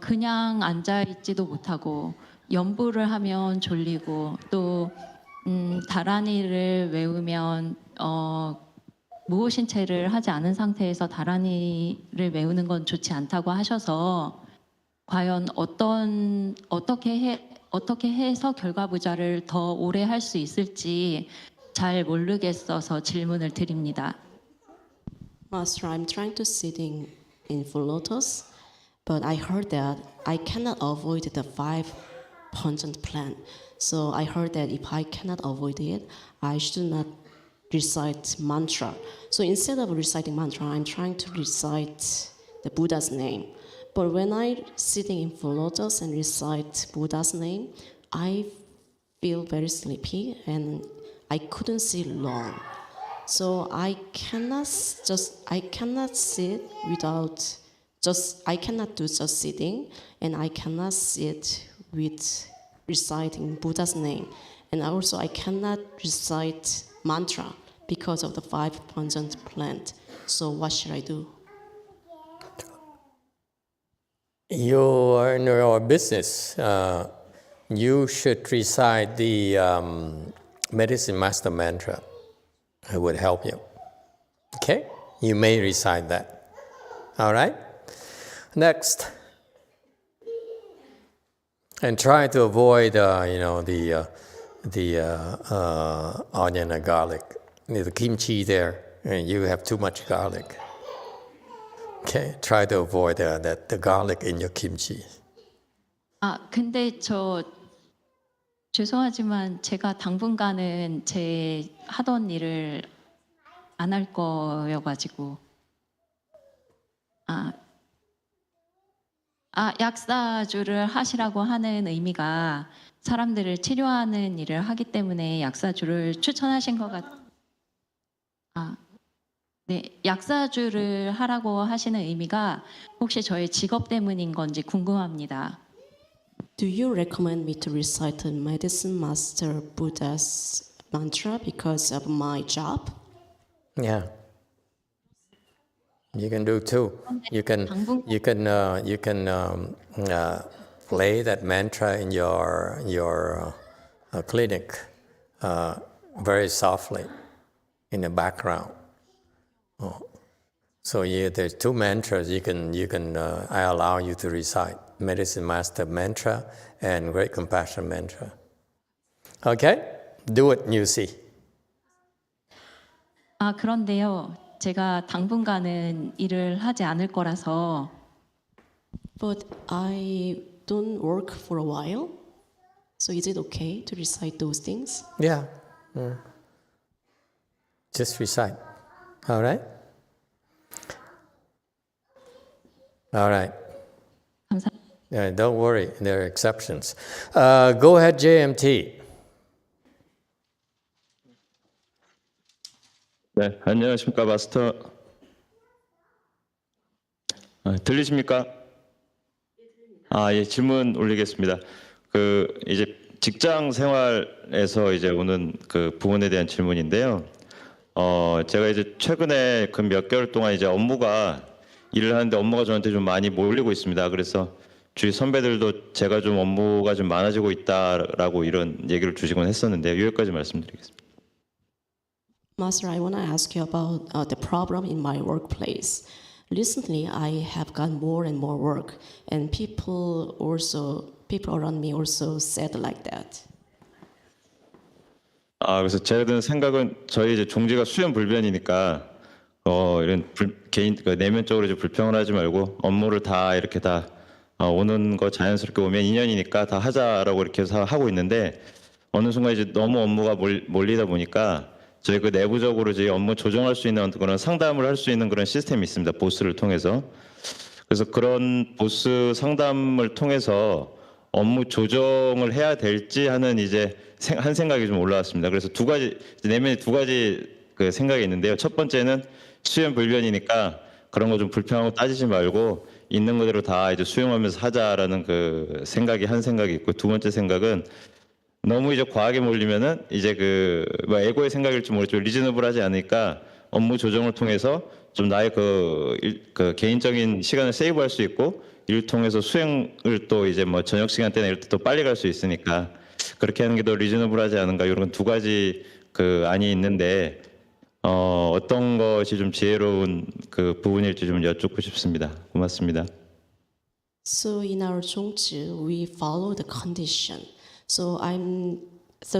그냥 앉아 있지도 못하고 연부를 하면 졸리고 또 다란이를 외우면 무호신체를 하지 않은 상태에서 다란이를 외우는 건 좋지 않다고 하셔서 과연 어떻게 해서 결과부자를 더 오래 할 수 있을지 잘 모르겠어서 질문을 드립니다. Master, I'm trying to sitting in full lotus, but I heard that I cannot avoid the 5 pungent plant. So I heard that if I cannot avoid it, I should not recite mantra. So instead of reciting mantra, I'm trying to recite the Buddha's name. But when I sitting in full lotus and recite Buddha's name, I feel very sleepy and I couldn't sit long. So I cannot sit without I cannot do just sitting, and I cannot sit with reciting Buddha's name. And also I cannot recite mantra because of the 5 pungent plant. So what should I do? You are in your business. You should recite the Medicine Master mantra. It would help you. Okay? You may recite that. All right? Next. And try to avoid, the onion and garlic. The kimchi there, and you have too much garlic. Okay? Try to avoid the garlic in your kimchi. 근데 죄송하지만 제가 당분간은 제 하던 일을 안 할 거여가지고 약사주를 하시라고 하는 의미가 사람들을 치료하는 일을 하기 때문에 약사주를 추천하신 것 네, 약사주를 하라고 하시는 의미가 혹시 저의 직업 때문인 건지 궁금합니다. Do you recommend me to recite the Medicine Master Buddha's mantra because of my job? Yeah. You can do too. You can play that mantra in your clinic very softly in the background. So there's 2 mantras I allow you to recite: Medicine Master mantra and Great Compassion mantra. Okay? Do it, you see. 그런데요. 제가 당분간은 일을 하지 않을 거라서. But I don't work for a while. So is it okay to recite those things? Yeah. Just recite. All right? All right. 감사합니다. Don't worry, there are exceptions. Go ahead, JMT. 네, 안녕하십니까, 마스터. 들리십니까? 예, 질문 올리겠습니다. 이제 직장 생활에서 이제 오는 그 부분에 대한 질문인데요. 제가 이제 최근에 그 몇 개월 동안 이제 일을 하는데 업무가 저한테 좀 많이 몰리고 있습니다. 그래서 주위 선배들도 제가 좀 업무가 좀 많아지고 있다라고 이런 얘기를 주시곤 했었는데요. 여기까지 말씀드리겠습니다. Master, I want to ask you about the problem in my workplace. Recently, I have gotten more and more work, and people around me also said like that. 그래서 제가 드는 생각은 저희 이제 종지가 수연 불변이니까 이런 개인 내면적으로 이제 불평을 하지 말고 업무를 다 이렇게 다 오는 거 자연스럽게 오면 인연이니까 다 하자라고 이렇게 해서 하고 있는데 어느 순간 이제 너무 업무가 몰리다 보니까 저희 그 내부적으로 이제 업무 조정할 수 있는 그런 상담을 할 수 있는 그런 시스템이 있습니다. 보스를 통해서. 그래서 그런 보스 상담을 통해서 업무 조정을 해야 될지 하는 이제 한 생각이 좀 올라왔습니다. 그래서 내면에 두 가지 그 생각이 있는데요. 첫 번째는 수연 불변이니까 그런 거 좀 불평하고 따지지 말고 있는 그대로 다 이제 수용하면서 하자라는 그 생각이 한 생각이 있고, 두 번째 생각은 너무 이제 과하게 몰리면은 이제 뭐 에고의 생각일지 모르겠지만 리즈너블하지 않으니까 업무 조정을 통해서 좀 나의 그 개인적인 시간을 세이브할 수 있고, 일 통해서 수행을 또 이제 뭐 저녁 시간대나 이럴 때 또 빨리 갈 수 있으니까 그렇게 하는 게 더 리즈너블하지 않은가, 이런 두 가지 그 안이 있는데 어떤 것이 좀 지혜로운 그 부분일지 좀 여쭙고 싶습니다. 고맙습니다. So in our Zhongzhi, we follow the condition. So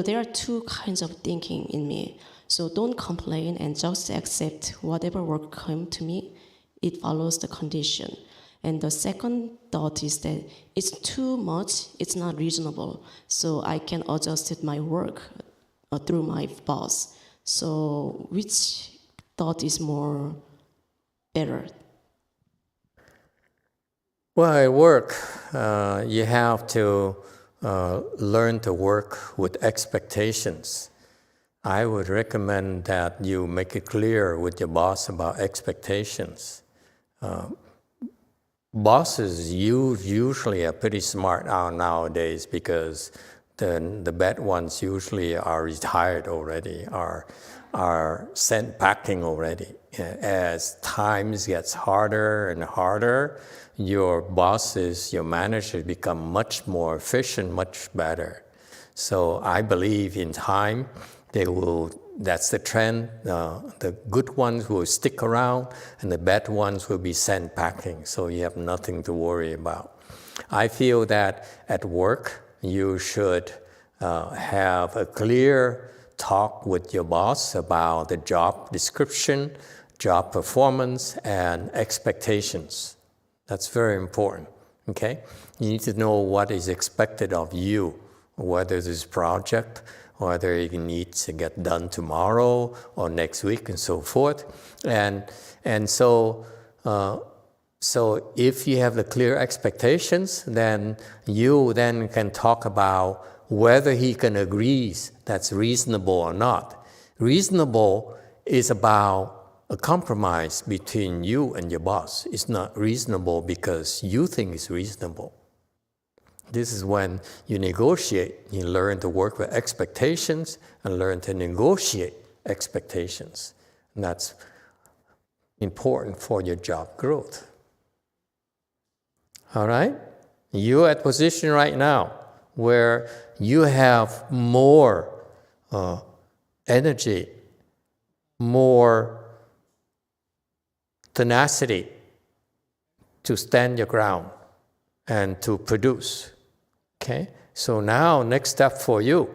there are two kinds of thinking in me. So don't complain and just accept whatever work come to me. It follows the condition. And the second thought is that it's too much, it's not reasonable. So I can adjust my work through my boss. So which thought is more better? Well, at work, you have to learn to work with expectations. I would recommend that you make it clear with your boss about expectations. Bosses usually are pretty smart nowadays because the bad ones usually are retired already, are sent packing already. As times gets harder and harder, your bosses, your managers become much more efficient, much better. So I believe in time, that's the trend. The good ones will stick around and the bad ones will be sent packing. So you have nothing to worry about. I feel that at work, you should have a clear talk with your boss about the job description, job performance, and expectations. That's very important, okay? You need to know what is expected of you, whether this project, whether it needs to get done tomorrow or next week and so forth. And so if you have the clear expectations, then you then can talk about whether he can agree that's reasonable or not. Reasonable is about a compromise between you and your boss. It's not reasonable because you think it's reasonable. This is when you negotiate. You learn to work with expectations and learn to negotiate expectations. And that's important for your job growth. All right? You're at a position right now where you have more energy, more tenacity to stand your ground and to produce. Okay? So now, next step for you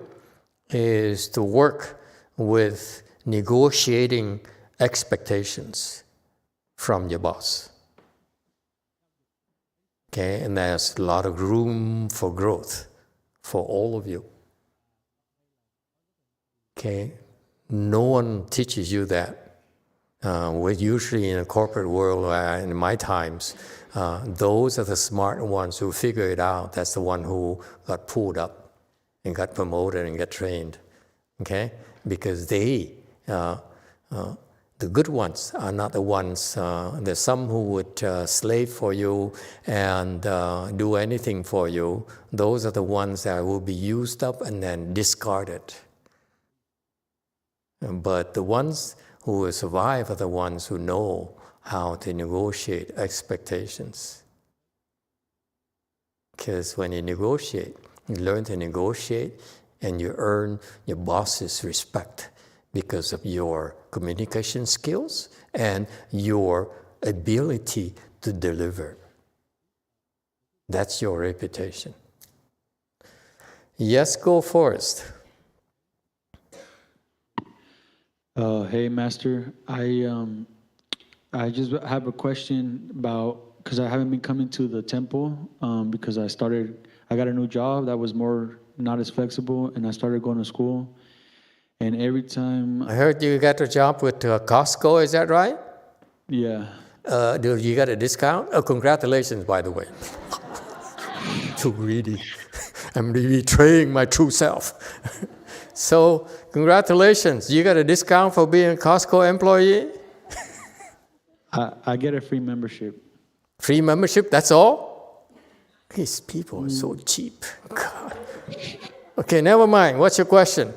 is to work with negotiating expectations from your boss. Okay? And there's a lot of room for growth for all of you. Okay? No one teaches you that. We're usually in a corporate world, in my times, those are the smart ones who figure it out. That's the one who got pulled up and got promoted and got trained, okay? Because the good ones are not the ones, there's some who would slave for you and do anything for you. Those are the ones that will be used up and then discarded. But the ones who will survive are the ones who know how to negotiate expectations. Because when you negotiate, you learn to negotiate and you earn your boss's respect because of your communication skills and your ability to deliver. That's your reputation. Yes, go first. Hey, Master. I just have a question about, because I haven't been coming to the temple because I got a new job that was not as flexible, and I started going to school. And every time... I heard you got a job with Costco, is that right? Yeah. Do you got a discount? Oh, congratulations, by the way. Too greedy. I'm betraying my true self. So, congratulations. You got a discount for being a Costco employee? I get a free membership. Free membership, that's all? These people are so cheap. God. Okay, never mind. What's your question?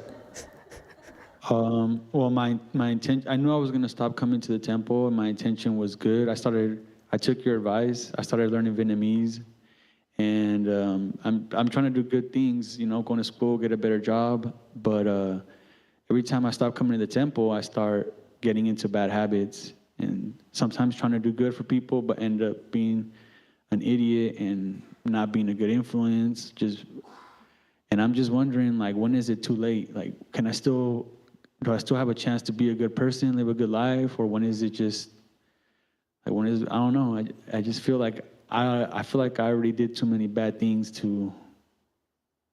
Well, my intention, I knew I was going to stop coming to the temple, and my intention was good. I took your advice. I started learning Vietnamese, and I'm trying to do good things, you know, going to school, get a better job. But every time I stop coming to the temple, I start getting into bad habits, and sometimes trying to do good for people, but end up being an idiot and not being a good influence. And I'm just wondering, like, when is it too late? Like, do I still have a chance to be a good person, live a good life, or when is it just, like, I don't know. I just feel like I feel like I already did too many bad things to.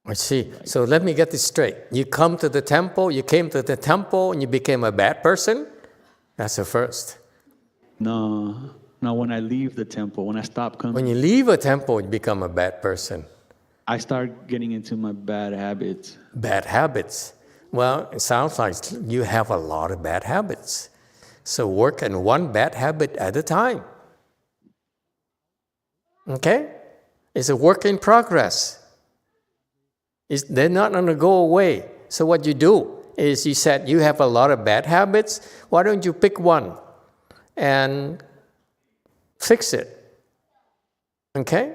I see. So let me get this straight. You came to the temple, and you became a bad person? That's the first. No, when I leave the temple, when I stop coming. When you leave a temple, you become a bad person. I start getting into my bad habits. Bad habits. Well, it sounds like you have a lot of bad habits. So work on one bad habit at a time. Okay? It's a work in progress. They're not going to go away. So what you do is you said you have a lot of bad habits. Why don't you pick one and fix it? Okay?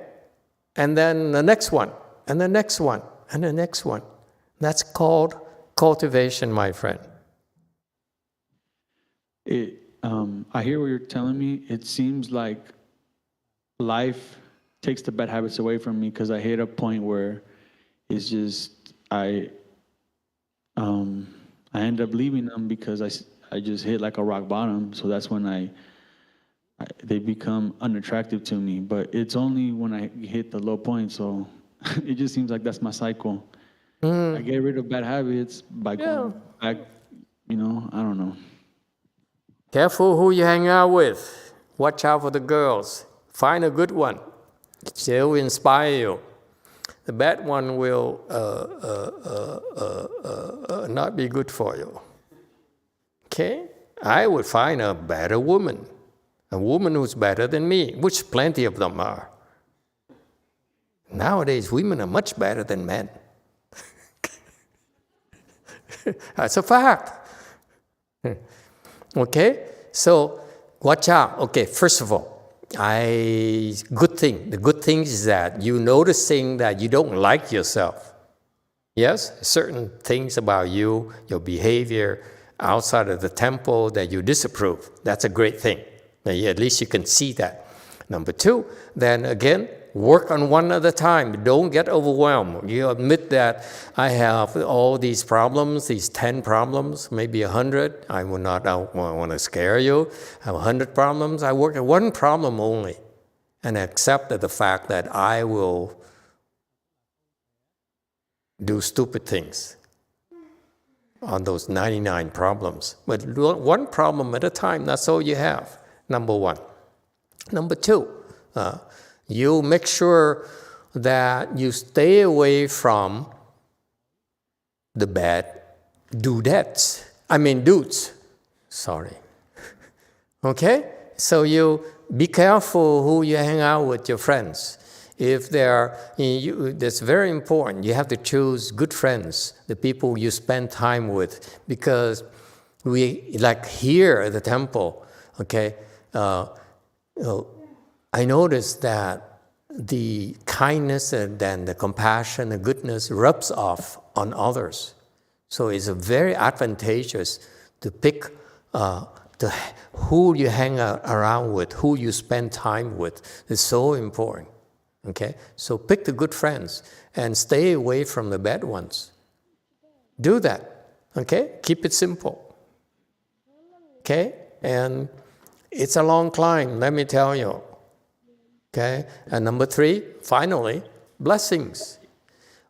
And then the next one, and the next one, and the next one. That's called cultivation, my friend. I hear what you're telling me. It seems like life takes the bad habits away from me because I hit a point where it's just I end up leaving them because I just hit like a rock bottom. So that's when they become unattractive to me. But it's only when I hit the low point. So it just seems like that's my cycle. I get rid of bad habits by going back, you know, I don't know. Careful who you hang out with. Watch out for the girls. Find a good one. They'll inspire you. The bad one will not be good for you. Okay? I would find a better woman. A woman who's better than me, which plenty of them are. Nowadays, women are much better than men. That's a fact. Okay? So, watch out. Okay, first of all, the good thing is that you're noticing that you don't like yourself. Yes? Certain things about you, your behavior outside of the temple that you disapprove. That's a great thing. At least you can see that. Number two, then again, work on one at a time. Don't get overwhelmed. You admit that I have all these problems, these 10 problems, maybe 100. I want to scare you. I have 100 problems. I work at one problem only and accept the fact that I will do stupid things on those 99 problems. But one problem at a time, that's all you have. Number one. Number two, you make sure that you stay away from the bad dudes. Sorry. Okay? So you be careful who you hang out with, your friends. If that's very important. You have to choose good friends, the people you spend time with, because like here at the temple, okay, I noticed that the kindness and then the compassion and goodness rubs off on others. So it's very advantageous to pick who you hang around with, who you spend time with. It's so important. Okay? So pick the good friends and stay away from the bad ones. Do that. Okay? Keep it simple. Okay? And it's a long climb, let me tell you. Okay? And number three, finally, blessings.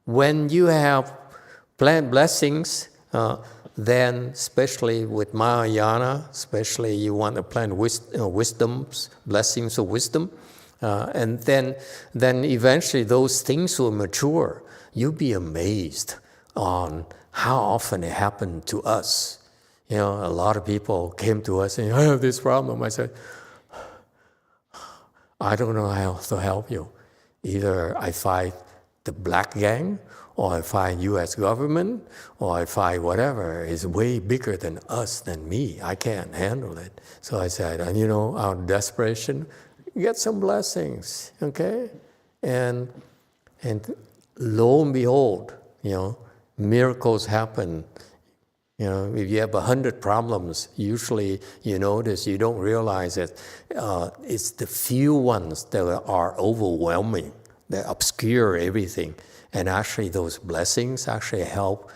When you have planned blessings, then especially with Mahayana, especially you want to plan wisdoms, blessings of wisdom, and then eventually those things will mature. You'll be amazed on how often it happened to us. You know, a lot of people came to us saying, I have this problem. I said, I don't know how to help you. Either I fight the black gang, or I fight U.S. government, or I fight whatever is way bigger than us, than me. I can't handle it. So I said, and out of desperation, get some blessings, okay? And lo and behold, miracles happen. If you have 100 problems, usually you notice, you don't realize it. It's the few ones that are overwhelming, that obscure everything. And actually those blessings actually help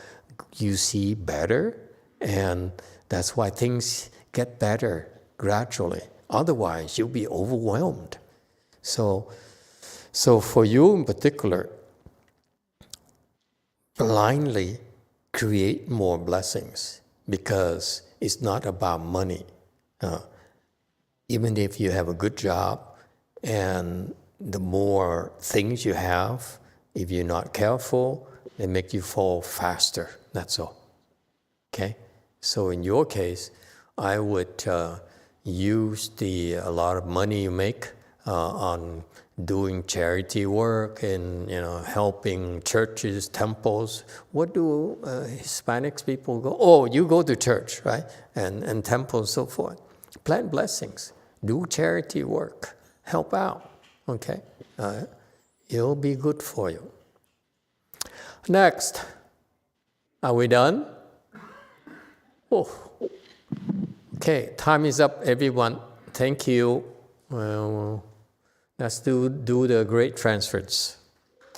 you see better. And that's why things get better gradually. Otherwise, you'll be overwhelmed. So for you in particular, blindly create more blessings, because it's not about money. Even if you have a good job, and the more things you have, if you're not careful, they make you fall faster. That's all. Okay? So in your case, I would use a lot of money you make on doing charity work and helping churches, temples. What do Hispanics people go? Oh, you go to church, right? And temples, so forth. Plant blessings. Do charity work. Help out. Okay? It'll be good for you. Next. Are we done? Oh. Okay, time is up, everyone. Thank you. Let's do the great transfers.